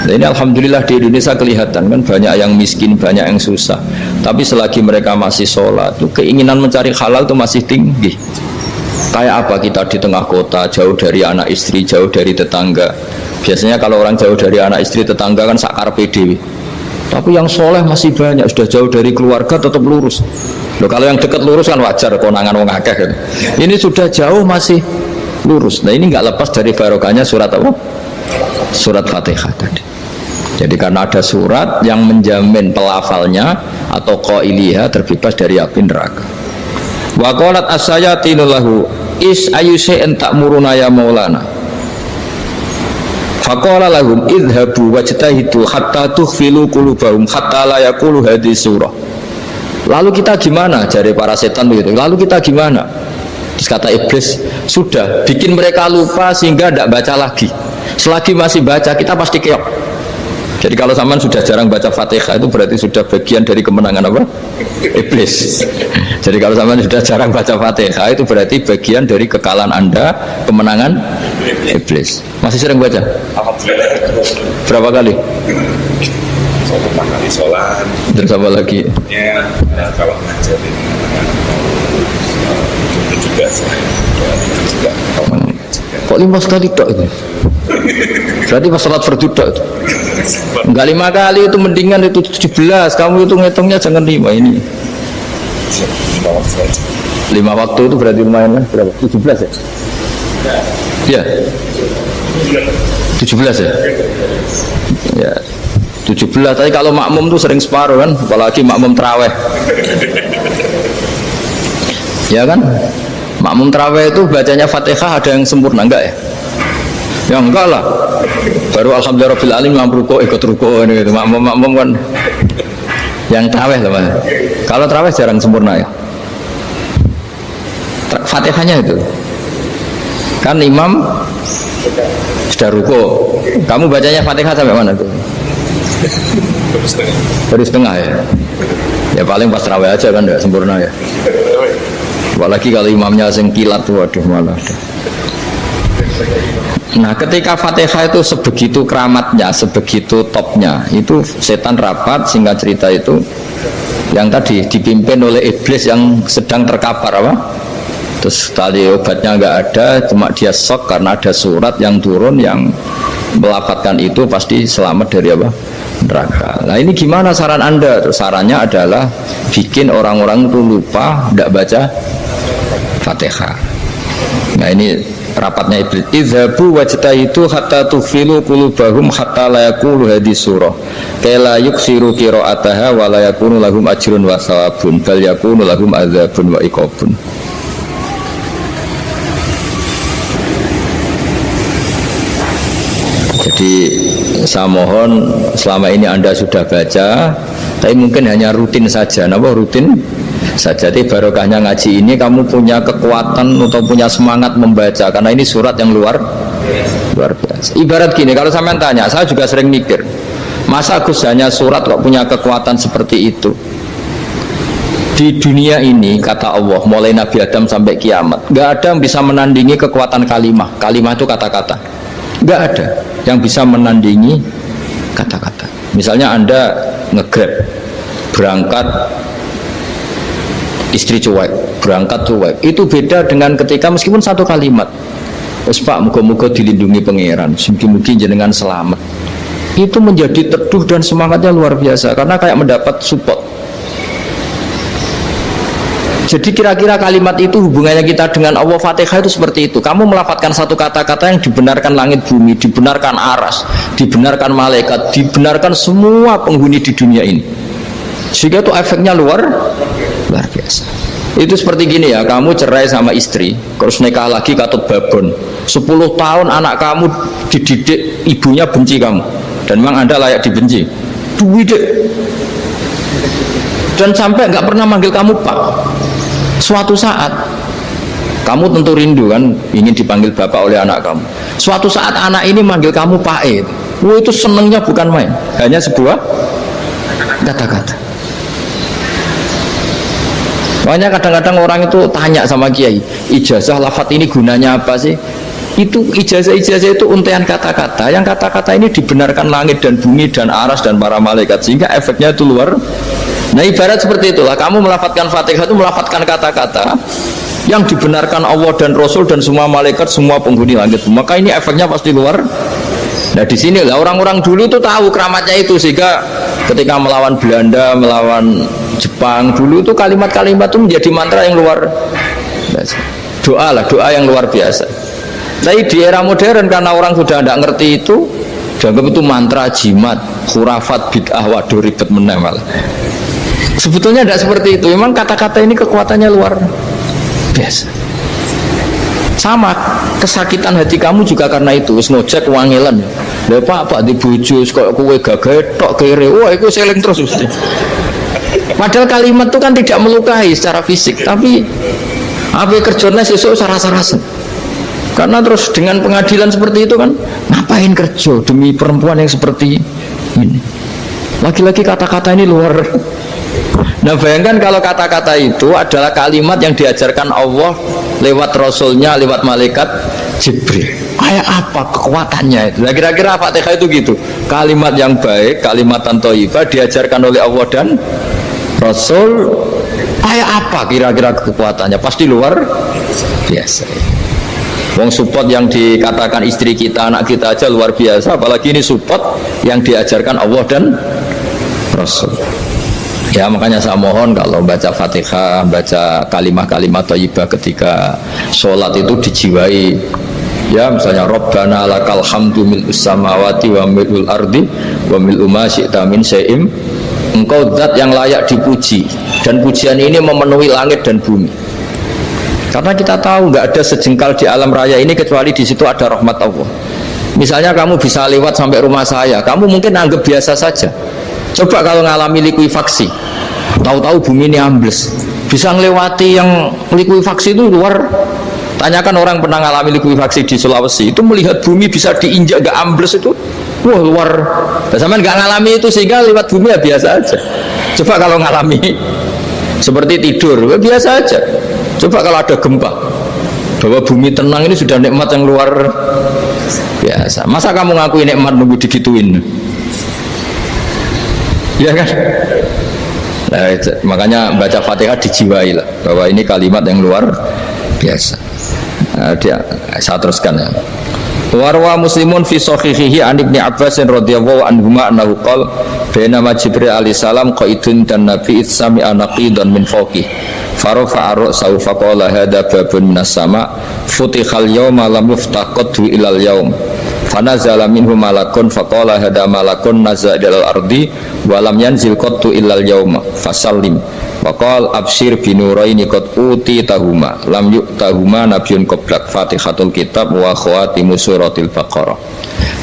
Nah, ini alhamdulillah di Indonesia kelihatan kan banyak yang miskin, banyak yang susah. Tapi selagi mereka masih sholat, tuh keinginan mencari halal itu masih tinggi. Kayak apa kita di tengah kota, jauh dari anak istri, jauh dari tetangga. Biasanya kalau orang jauh dari anak istri, tetangga kan sakar PDW. Tapi yang soleh masih banyak, sudah jauh dari keluarga tetap lurus. Loh, kalau yang dekat lurus kan wajar, konangan wong akeh kan. Ini sudah jauh masih lurus. Nah ini nggak lepas dari barokahnya surat apa? Surat Fatihah tadi. Jadi karena ada surat yang menjamin pelafalnya atau qailiha terbebas dari api neraka. Wa qalat as-sayatinu lahu is ayyusai'in ta'muruna ya maulana. Faqala lahum idhabu wajtahidu hatta tukhfilu qulubahum hatta la yaqulu hadhihi surah. Lalu kita gimana, jari para setan begitu. Lalu kita gimana? Terus kata iblis, sudah bikin mereka lupa sehingga tidak baca lagi. Selagi masih baca kita pasti keok. Jadi kalau zaman sudah jarang baca Fatihah itu berarti sudah bagian dari kemenangan apa? Iblis. Jadi kalau zaman sudah jarang baca Fatihah itu berarti bagian dari kekalahan Anda, kemenangan Iblis. Masih sering baca? Alhamdulillah. Berapa kali? Satu kali sholat. Dan sama lagi? Ya, kalau ngajarin itu juga saya juga kok 5 kali tok itu? Berarti pas sholat fardu tok itu? Enggak 5 kali itu, mendingan itu 17. Kamu itu ngitungnya jangan 5 ini. 5 waktu itu berarti lumayan lah, berapa? 17 ya? Ya 17 ya? Ya 17, tapi kalau makmum tuh sering separuh kan, apalagi makmum terawih. Ya kan? Makmum terawih itu bacanya Fatihah ada yang sempurna enggak ya? Ya enggak lah. Baru alhamdulillah rabbil alamin ruko ikut ruko ini gitu. Makmum kan yang terawih lah. Kalau terawih jarang sempurna ya. Fatihahnya itu. Kan imam sudah ruko. Kamu bacanya Fatihah sampai mana tuh? Baru setengah ya. Ya paling pas terawih aja kan enggak sempurna ya. Apalagi kalau imamnya sing kilat tuh, waduh malah. Nah ketika Fatihah itu sebegitu keramatnya, sebegitu topnya, itu setan rapat, singkat cerita itu yang tadi dipimpin oleh iblis yang sedang terkapar apa? Terus tali obatnya nggak ada, cuma dia shock karena ada surat yang turun yang melafatkan itu pasti selamat dari apa? Neraka. Nah ini gimana saran Anda? Terus sarannya adalah bikin orang-orang itu lupa, tidak baca Fatihah. Nah ini rapatnya iblis. Idzabu wajtahidu hatta tufilu qulubahum hatta la yaqulu hadhihi surah kala yuksiru qira'ataha wa la yakunu lahum ajrun wa thawabun bal yakunu lahum adzabun wa iqabun. Jadi saya mohon selama ini Anda sudah baca, tapi mungkin hanya rutin saja. Napa rutin saja? Jadi barokahnya ngaji ini kamu punya kekuatan atau punya semangat membaca, karena ini surat yang luar biasa. Ibarat gini, kalau sampean tanya, saya juga sering mikir, masa Gus hanya surat kok punya kekuatan seperti itu? Di dunia ini kata Allah, mulai Nabi Adam sampai kiamat, nggak ada yang bisa menandingi kekuatan kalimah. Kalimah itu kata-kata, nggak ada yang bisa menandingi kata-kata. Misalnya Anda nge-grab berangkat, istri cuek, berangkat cuek, itu beda dengan ketika meskipun satu kalimat, wes Pak muga-muga dilindungi pangeran, mungkin jenengan selamat, itu menjadi teduh dan semangatnya luar biasa karena kayak mendapat support. Jadi kira-kira kalimat itu hubungannya kita dengan Allah. Fatihah itu seperti itu. Kamu melafadzkan satu kata-kata yang dibenarkan langit bumi, dibenarkan aras, dibenarkan malaikat, dibenarkan semua penghuni di dunia ini. Sehingga itu efeknya luar biasa. Itu seperti gini ya, kamu cerai sama istri, terus nikah lagi katut babon. 10 tahun anak kamu dididik, ibunya benci kamu, dan memang Anda layak dibenci. Dan sampai nggak pernah manggil kamu Pak. Suatu saat kamu tentu rindu kan, ingin dipanggil bapak oleh anak kamu. Suatu saat anak ini manggil kamu Pak E. Itu senengnya bukan main, hanya sebuah kata-kata. Makanya kadang-kadang orang itu tanya sama kiai, ijazah lafadz ini gunanya apa sih? Itu ijazah-ijazah itu untaian kata-kata, yang kata-kata ini dibenarkan langit dan bumi dan aras dan para malaikat, sehingga efeknya itu luar. Nah ibarat seperti itulah, kamu melafadzkan Fatihah itu melafadzkan kata-kata yang dibenarkan Allah dan Rasul dan semua malaikat, semua penghuni langit, maka ini efeknya pasti luar. Nah di sini lah orang-orang dulu itu tahu keramatnya itu, sehingga ketika melawan Belanda, melawan Jepang dulu itu kalimat-kalimat itu menjadi mantra yang luar biasa. Doa lah, doa yang luar biasa. Tapi di era modern karena orang sudah tidak ngerti itu, dianggap itu mantra, jimat, khurafat, bid'ah, waduh ribet meneh malah. Sebetulnya tidak seperti itu. Memang kata-kata ini kekuatannya luar biasa. Sama kesakitan hati kamu juga karena itu. Wis ngojek wangilan. Lha Pak di bojo kok kowe gagah tok kere. Wah, iku seling terus mesti. Padahal kalimat itu kan tidak melukai secara fisik, tapi apa kerjanya sesuk sarasa-rasen. Karena terus dengan pengadilan seperti itu kan, ngapain kerja demi perempuan yang seperti ini? Lagi-lagi kata-kata ini luar. Nah bayangkan kalau kata-kata itu adalah kalimat yang diajarkan Allah lewat Rasulnya, lewat malaikat Jibril. Kayak apa kekuatannya itu? Nah, kira-kira Fatihah itu gitu. Kalimat yang baik, kalimat thayyibah diajarkan oleh Allah dan Rasul. Kayak apa kira-kira kekuatannya? Pasti luar biasa. Wong support yang dikatakan istri kita, anak kita aja luar biasa, apalagi ini support yang diajarkan Allah dan Rasul. Ya makanya saya mohon kalau baca Fatihah, baca kalimat-kalimat thayyibah ketika sholat itu dijiwai. Ya misalnya Rabbana lakal hamdu mil'us samawati wa mil'ul ardi wa mil'u ma syi'ta min syai'im. Engkau zat yang layak dipuji, dan pujian ini memenuhi langit dan bumi. Karena kita tahu nggak ada sejengkal di alam raya ini kecuali di situ ada rahmat Allah. Misalnya kamu bisa lewat sampai rumah saya, kamu mungkin anggap biasa saja. Coba kalau ngalami likuifaksi, tahu-tahu bumi ini ambles, bisa ngelewati yang likuifaksi itu luar. Tanyakan orang pernah ngalami likuifaksi di Sulawesi, itu melihat bumi bisa diinjak gak ambles itu, wah luar. Sama nggak ngalami itu sehingga lewat bumi ya biasa aja. Coba kalau ngalami seperti tidur, ya biasa aja. Coba kalau ada gempa, bahwa bumi tenang ini sudah nikmat yang luar biasa. Masa kamu ngakui nikmat nunggu digituin? Ya kan? Nah, makanya baca Fatihah dijiwai lah, bahwa ini kalimat yang luar biasa. Nah, saya teruskan ya. Warwa Muslimun fi sahihihi an Ibnu Abbas radhiyallahu anhuma annahu qala bainama Jibril alaihi salam qaidun dan Nabi itsami anaqidan min fawqih farafa ra'sahu faqala hadza babun minas sama futihal yawma lam yuftaqadhu ilal yaum fanazala minhu malakun faqala hadza malakun nazala ilal ardi wa lam yanzil qattu illal yauma fasallim waqal abshir binuraini qad utitahuma lam yu'tahuma nabiyyun qablak Fatihatul kitab wa khawatimu suratil baqarah.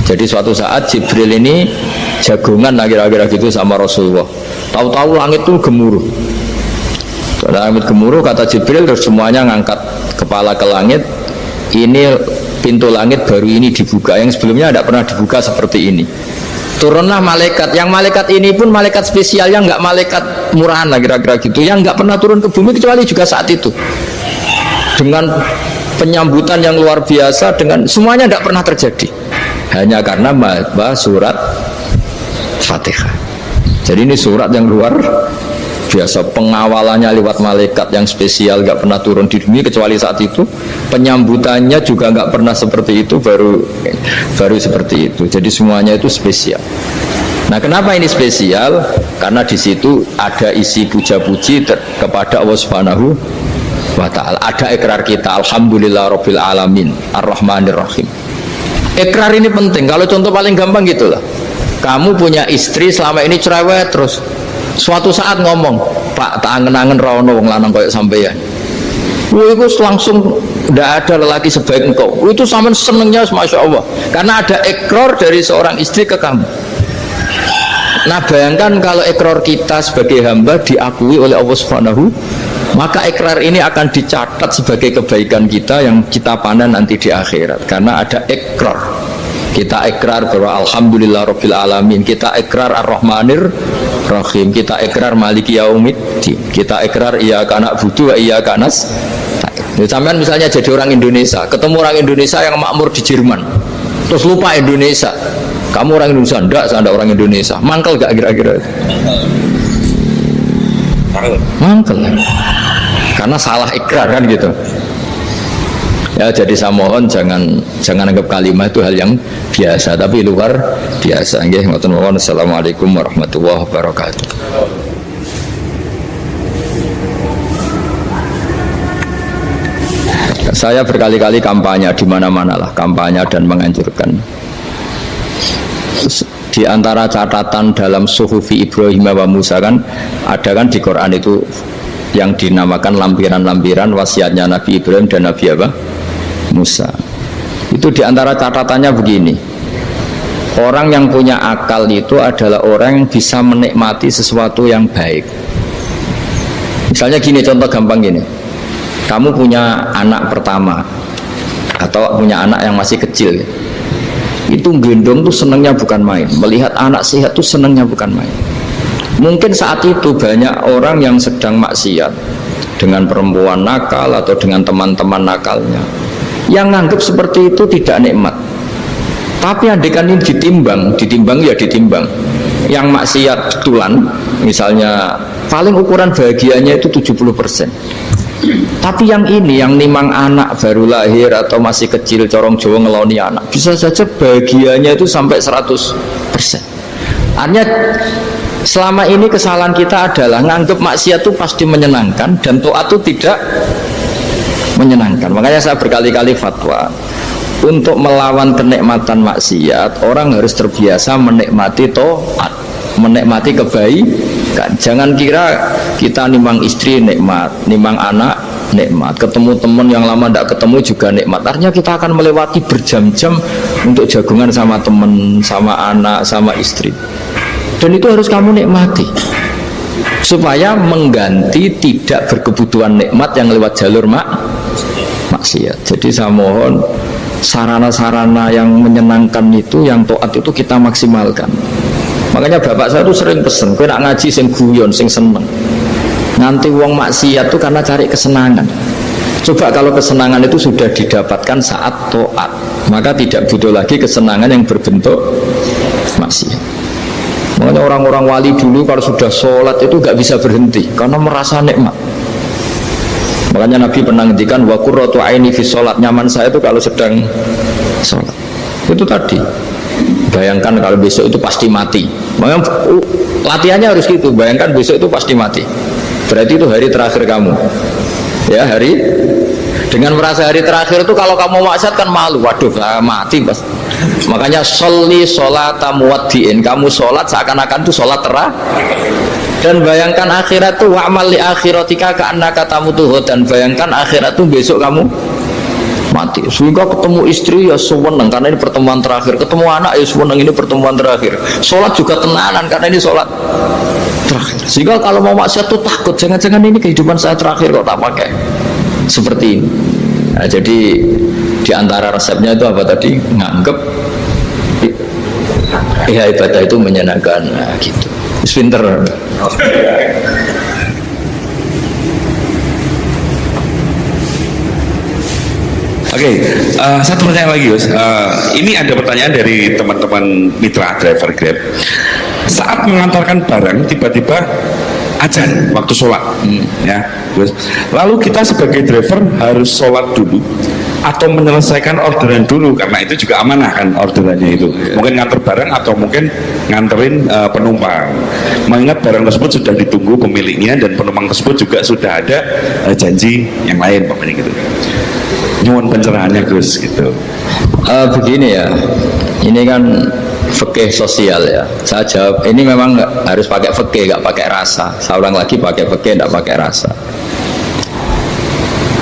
Jadi suatu saat Jibril ini jagongan kira-kira gitu sama Rasulullah, tahu-tahu langit itu gemuruh. Langit gemuruh, kata Jibril, terus semuanya ngangkat kepala ke langit. Ini pintu langit baru ini dibuka, yang sebelumnya tidak pernah dibuka seperti ini. Turunlah malaikat, yang malaikat ini pun malaikat spesial, yang nggak malaikat murahan lah kira-kira gitu, yang nggak pernah turun ke bumi kecuali juga saat itu, dengan penyambutan yang luar biasa, dengan semuanya tidak pernah terjadi, hanya karena bahas surat Fatihah. Jadi ini surat yang luar biasa, pengawalannya lewat malaikat yang spesial, nggak pernah turun di bumi kecuali saat itu, penyambutannya juga nggak pernah seperti itu, baru seperti itu. Jadi semuanya itu spesial. Nah, kenapa ini spesial? Karena di situ ada isi puja-puji kepada Allah Subhanahu wa ta'ala. Ada ikrar kita, alhamdulillah rabbil alamin ar-rahmanir rahim. Ikrar ini penting. Kalau contoh paling gampang gitulah, kamu punya istri selama ini cerewet terus, suatu saat ngomong, Pak, tak angen-angen rawono wong lanang kayak sampeyan. Itu langsung tidak ada lelaki sebaik engkau. Itu sama senengnya, masya Allah, karena ada ikrar dari seorang istri ke kamu. Nah, bayangkan kalau ikrar kita sebagai hamba diakui oleh Allah Subhanahu, maka ikrar ini akan dicatat sebagai kebaikan kita yang kita panen nanti di akhirat, karena ada ikrar. Kita ikrar bahwa alhamdulillah rabbil alamin, kita ikrar ar-rahmanir rahim, kita ikrar maliki yaumiddin, kita ikrar iyyaka na'budu wa iyyaka nasta'in. Sampean misalnya jadi orang Indonesia, ketemu orang Indonesia yang makmur di Jerman, terus lupa Indonesia. Kamu orang Indonesia? Enggak, saya enggak orang Indonesia. Mangkel gak kira-kira? Mangkel. Karena salah ikrar kan gitu. Ya, jadi saya mohon jangan anggap kalimat itu hal yang biasa, tapi luar biasa. Nggih, ngoten mawon. Assalamualaikum warahmatullahi wabarakatuh. Saya berkali-kali kampanye di mana-mana lah, kampanye dan menganjurkan. Di antara catatan dalam Suhufi Ibrahim wa Musa kan ada kan di Quran itu yang dinamakan lampiran-lampiran wasiatnya Nabi Ibrahim dan Nabi apa? Musa. Itu diantara catatannya begini, orang yang punya akal itu adalah orang yang bisa menikmati sesuatu yang baik. Misalnya gini, contoh gampang gini, kamu punya anak pertama atau punya anak yang masih kecil, itu gendong tuh senangnya bukan main, melihat anak sehat tuh senangnya bukan main. Mungkin saat itu banyak orang yang sedang maksiat dengan perempuan nakal atau dengan teman-teman nakalnya, yang nganggap seperti itu tidak nikmat. Tapi andaikan ini ditimbang ya ditimbang. Yang maksiat betulan, misalnya paling ukuran bahagianya itu 70%. Tapi yang ini, yang nimang anak baru lahir atau masih kecil, corong Jawa ngeloni anak, bisa saja bahagianya itu sampai 100%. Artinya Selama ini kesalahan kita adalah nganggep maksiat itu pasti menyenangkan dan taat itu tidak menyenangkan. Makanya saya berkali-kali fatwa, untuk melawan kenikmatan maksiat orang harus terbiasa menikmati taat, menikmati kebaikan. Jangan kira kita nimang istri nikmat, nimang anak nikmat, ketemu teman yang lama tidak ketemu juga nikmat. Artinya kita akan melewati berjam-jam untuk jagungan sama teman, sama anak, sama istri. Dan itu harus kamu nikmati supaya mengganti tidak berkebutuhan nikmat yang lewat jalur maksiat. Jadi saya mohon sarana-sarana yang menyenangkan itu, yang taat itu kita maksimalkan. Makanya bapak saya tuh sering pesen, kowe nak ngaji sing guyon, sing seneng. Nanti wong maksiat itu karena cari kesenangan. Coba kalau kesenangan itu sudah didapatkan saat taat, maka tidak butuh lagi kesenangan yang berbentuk maksiat. Makanya orang-orang wali dulu kalau sudah sholat itu gak bisa berhenti karena merasa nikmat. Makanya Nabi pernah ngendikan wa qurratu aini fi sholat, nyaman saya itu kalau sedang sholat. Itu tadi. Bayangkan kalau besok itu pasti mati. Makanya latihannya harus gitu. Bayangkan besok itu pasti mati. Berarti itu hari terakhir kamu. Ya, hari dengan merasa hari terakhir itu kalau kamu maksiat kan malu. Waduh, mati pas. Makanya sholli sholata muwaddiin, kamu sholat seakan-akan itu sholat terakhir. Dan bayangkan akhirat itu wa'mal li akhiratika ka'annaka tamutu, dan bayangkan akhirat itu besok kamu mati. Sehingga ketemu istri ya seneng karena ini pertemuan terakhir, ketemu anak ya seneng ini pertemuan terakhir, sholat juga tenanan karena ini sholat terakhir. Sehingga kalau mau maksiat tuh takut, jangan-jangan ini kehidupan saya terakhir kok tak pakai seperti ini. Nah, jadi di antara resepnya itu apa tadi? Nganggep ya ibadah itu menyenangkan. Nah, gitu. Pinter. Oke, satu pertanyaan lagi, Gus. Ini ada pertanyaan dari teman-teman mitra driver Grab. Saat mengantarkan barang, tiba-tiba azan waktu sholat, ya, Gus. Lalu kita sebagai driver harus sholat dulu atau menyelesaikan orderan dulu, karena itu juga amanah kan orderannya itu. Mungkin nganter barang atau mungkin nganterin penumpang. Mengingat barang tersebut sudah ditunggu pemiliknya dan penumpang tersebut juga sudah ada janji yang lain, pokoknya gitu. Nyuwun pencerahannya, Gus, gitu. Begini ya, ini kan fikih sosial ya. Saya jawab, ini memang harus pakai fikih, nggak pakai rasa. Saya ulang lagi, pakai fikih, nggak pakai rasa.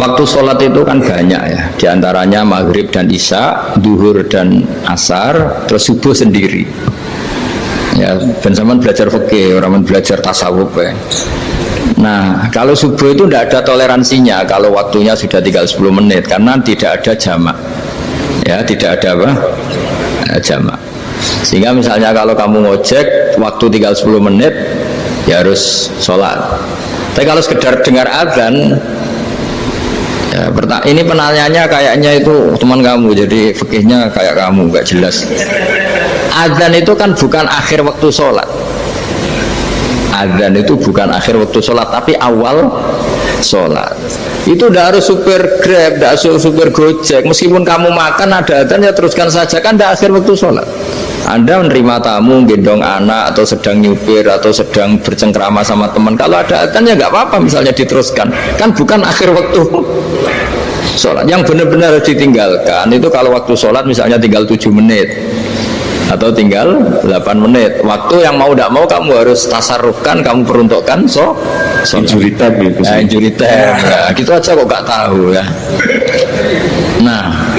Waktu sholat itu kan banyak ya, diantaranya maghrib dan isya, duhur dan asar, terus subuh sendiri. Ya, ben sampean belajar fikih, orang belajar tasawuf ya. Nah, kalau subuh itu tidak ada toleransinya kalau waktunya sudah tinggal 10 menit karena tidak ada jamak. Ya, tidak ada apa? Jamak. Sehingga misalnya kalau kamu ngojek waktu tinggal 10 menit ya harus sholat. Tapi kalau sekedar dengar azan ya, ini penanyanya kayaknya itu teman kamu, jadi fikihnya kayak kamu, nggak jelas. Azan itu kan bukan akhir waktu sholat. Azan itu bukan akhir waktu sholat, tapi awal sholat. Itu tidak harus supir Grab, tidak harus supir Gojek. Meskipun kamu makan ada azan ya teruskan saja, kan tidak akhir waktu sholat. Anda menerima tamu, gendong anak, atau sedang nyupir, atau sedang bercengkrama sama teman. Kalau ada azan ya nggak apa-apa, misalnya diteruskan. Kan bukan akhir waktu sholat. Yang benar-benar harus ditinggalkan itu kalau waktu sholat misalnya tinggal 7 menit atau tinggal 8 menit. Waktu yang mau tidak mau kamu harus tasarrufkan, kamu peruntukkan injury time gitu. Ya, injury time. Ya, gitu aja kok nggak tahu ya. Nah,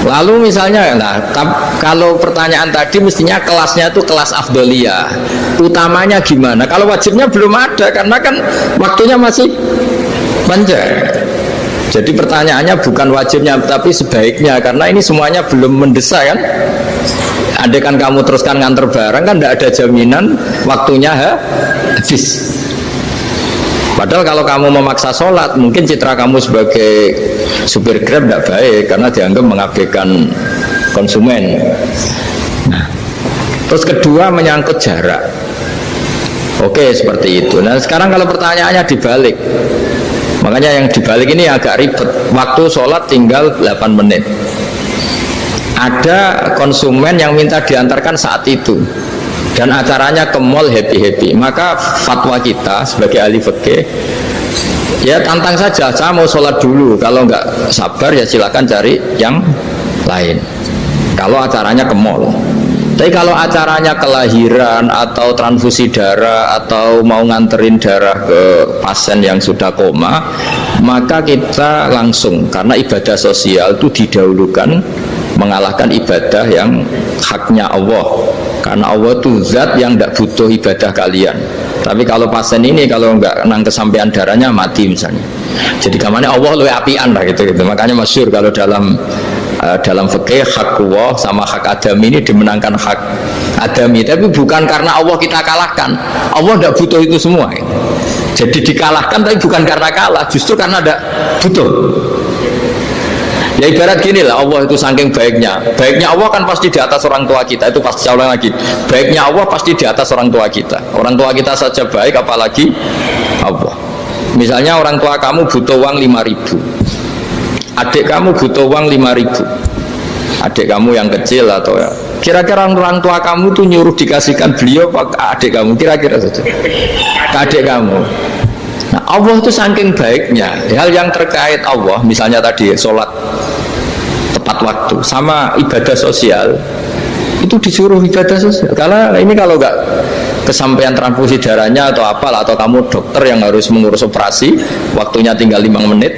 lalu misalnya, kalau pertanyaan tadi mestinya kelasnya itu kelas afdoliyah. Utamanya gimana? Kalau wajibnya belum ada karena kan waktunya masih panjang. Jadi pertanyaannya bukan wajibnya tapi sebaiknya, karena ini semuanya belum mendesak kan. Andai kan kamu teruskan nganter barang kan tidak ada jaminan waktunya habis. Padahal kalau kamu memaksa sholat, mungkin citra kamu sebagai supir Grab tidak baik karena dianggap mengabaikan konsumen. Nah, terus kedua menyangkut jarak. Oke, seperti itu. Nah, sekarang kalau pertanyaannya dibalik, makanya yang dibalik ini agak ribet. Waktu sholat tinggal 8 menit. Ada konsumen yang minta diantarkan saat itu. dan acaranya ke mall happy-happy, maka fatwa kita sebagai ahli fikih, ya tantang saja, saya mau sholat dulu, kalau nggak sabar ya silakan cari yang lain kalau acaranya ke mall. Tapi kalau acaranya kelahiran atau transfusi darah atau mau nganterin darah ke pasien yang sudah koma, maka kita langsung, karena ibadah sosial itu didahulukan mengalahkan ibadah yang haknya Allah, karena Allah itu zat yang tidak butuh ibadah kalian. Tapi kalau pasien ini kalau nggak nang kesampaian darahnya mati misalnya, jadi kamarnya Allah lebih apian lah gitu. Makanya masyhur kalau dalam fikih hak Allah sama hak adami ini dimenangkan hak adami, tapi bukan karena Allah kita kalahkan. Allah tidak butuh itu semua, jadi dikalahkan tapi bukan karena kalah, justru karena tidak butuh. Ya ibarat gini lah, Allah itu saking baiknya Allah kan pasti di atas orang tua kita, itu pasti saya ulang lagi, baiknya Allah pasti di atas orang tua kita saja baik, apalagi Allah. Misalnya orang tua kamu butuh uang 5.000, adik kamu butuh uang 5.000, adik kamu yang kecil atau ya, kira-kira orang tua kamu tuh nyuruh dikasihkan beliau ke adik kamu, kira-kira saja ke adik kamu. Nah, Allah itu saking baiknya, hal yang terkait Allah, misalnya tadi sholat tepat waktu sama ibadah sosial, itu disuruh ibadah sosial. Karena ini kalau nggak kesampaian transfusi darahnya atau apalah, atau kamu dokter yang harus mengurus operasi, waktunya tinggal 5 menit,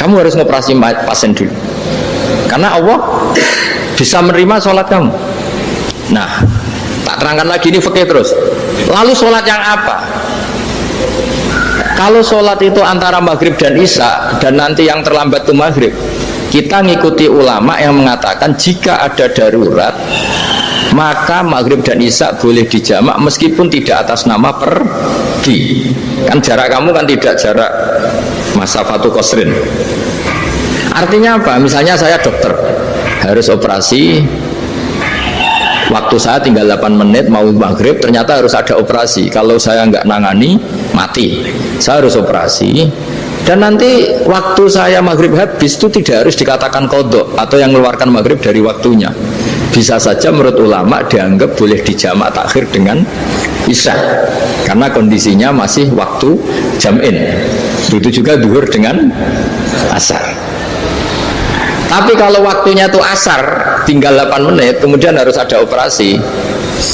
kamu harus ngoperasi pasien dulu, karena Allah bisa menerima sholat kamu. Nah, tak terangkan lagi ini fikih terus. Lalu sholat yang apa? Kalau sholat itu antara maghrib dan isya, dan nanti yang terlambat itu maghrib, kita ngikuti ulama yang mengatakan jika ada darurat, maka maghrib dan isya boleh dijamak meskipun tidak atas nama pergi. Kan jarak kamu kan tidak jarak masafatu qasrin. Artinya apa? Misalnya saya dokter, harus operasi, waktu saya tinggal 8 menit mau maghrib, ternyata harus ada operasi. Kalau saya nggak nangani, mati. Saya harus operasi, dan nanti waktu saya maghrib habis itu tidak harus dikatakan kodok atau yang mengeluarkan maghrib dari waktunya. Bisa saja menurut ulama dianggap boleh dijamak takhir dengan isya, karena kondisinya masih waktu jam'in. Begitu juga duhur dengan asar. Tapi kalau waktunya itu asar, tinggal 8 menit, kemudian harus ada operasi,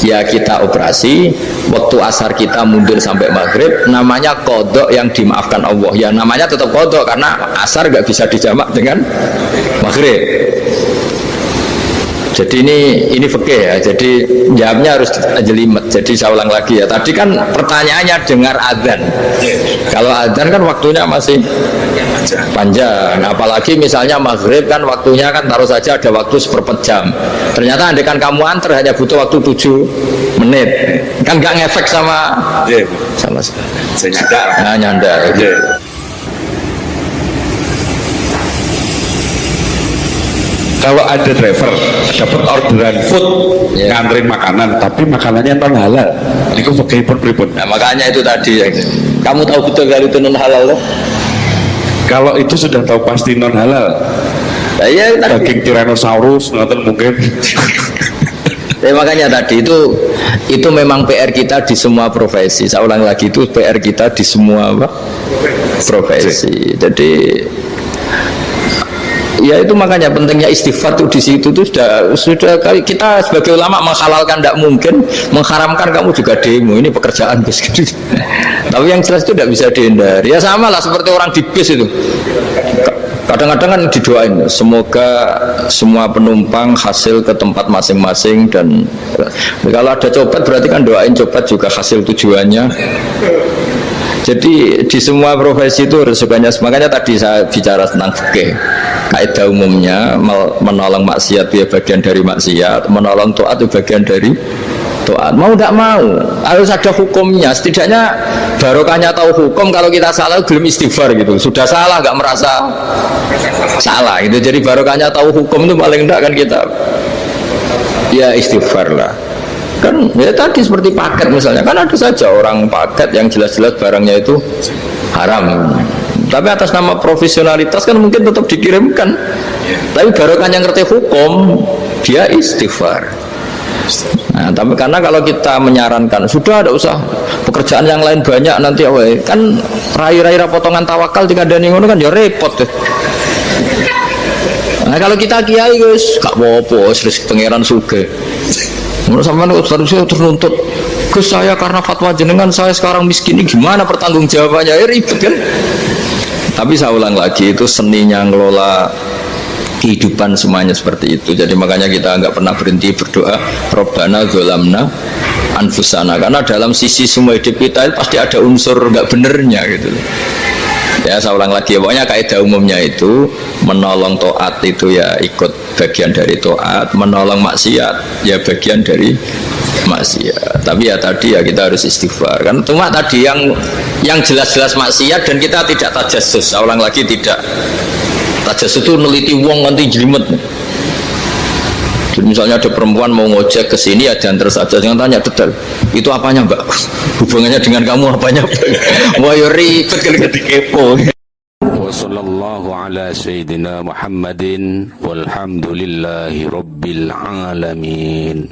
ya kita operasi, waktu asar kita mundur sampai maghrib, namanya kodok yang dimaafkan Allah. Ya namanya tetap kodok, karena asar nggak bisa dijamak dengan maghrib. Jadi ini fikih ya, jadi jawabnya harus jelimet. Jadi saya ulang lagi ya, tadi kan pertanyaannya dengar adzan. Kalau adzan kan waktunya masih panjang, apalagi misalnya maghrib kan waktunya kan taruh saja ada waktu 1/4 jam. Ternyata andekan kamu antar hanya butuh waktu 7 menit, kan nggak ngefek sama saya nyadar. Nah, nyandar. Kalau ada driver dapat orderan food, nganterin makanan, tapi makanannya non halal, itu pakai pripun. Nah makanya itu tadi, kamu tahu betul kalau itu non halal loh. Kalau itu sudah tahu pasti non halal, nah, iya, daging Tyrannosaurus nonton mungkin. Ya, makanya tadi itu memang PR kita di semua profesi. Saya ulang lagi, itu PR kita di semua profesi. Jadi ya itu makanya pentingnya istighfar tuh di situ tuh sudah kita sebagai ulama menghalalkan tidak mungkin, mengharamkan kamu juga demo, ini pekerjaan bis gitu. Tapi yang jelas itu tidak bisa dihindari. Ya sama lah seperti orang di bis itu. Kadang-kadang kan didoain semoga semua penumpang hasil ke tempat masing-masing, dan kalau ada copet berarti kan doain copet juga hasil tujuannya. Jadi di semua profesi itu resikonya. Makanya tadi saya bicara tentang fikih. Kaidah umumnya menolong maksiat itu bagian dari maksiat, menolong taat itu bagian dari taat. Mau tidak mau harus ada hukumnya. Setidaknya barokahnya tahu hukum. Kalau kita salah belum istighfar gitu, sudah salah nggak merasa salah gitu. Jadi barokahnya tahu hukum itu paling tidak kan kita ya istighfar lah. Kan ya tadi seperti paket misalnya, kan ada saja orang paket yang jelas-jelas barangnya itu haram, tapi atas nama profesionalitas kan mungkin tetap dikirimkan. Tapi barokah yang ngerti hukum dia istighfar. Nah, tapi karena kalau kita menyarankan sudah ada usah pekerjaan yang lain banyak nanti kan rai-rai potongan tawakal dikandani ngono kan ya repot deh. Nah, kalau kita kiai guys gak apa-apa wis pangeran sugih. Menurut sampean harusnya ternuntut Gus saya karena fatwa jenengan saya sekarang miskin ini gimana pertanggungjawabannya ya ribet kan. Tapi saya ulang lagi itu seninya ngelola kehidupan semuanya seperti itu. Jadi makanya kita nggak pernah berhenti berdoa Rabbana dzolamna anfusana, karena dalam sisi semua hidup kita itu pasti ada unsur nggak benernya gitu. Ya saya ulang lagi, pokoknya kaidah umumnya itu menolong taat itu ya ikut bagian dari taat, menolong maksiat ya bagian dari maksiat. Tapi ya tadi ya kita harus istighfar kan, cuma tadi yang jelas-jelas maksiat dan kita tidak tajassus. Saya ulang lagi, tidak tajassus itu neliti wong nanti jelimet. Jadi misalnya ada perempuan mau ngojek ke sini ya diantar saja, jangan tanya detail itu apanya mbak, hubungannya dengan kamu apanya. Wah ya ribet kalau dikepo. Wassallallahu ala sayyidina Muhammadin walhamdulillahi rabbil alamin.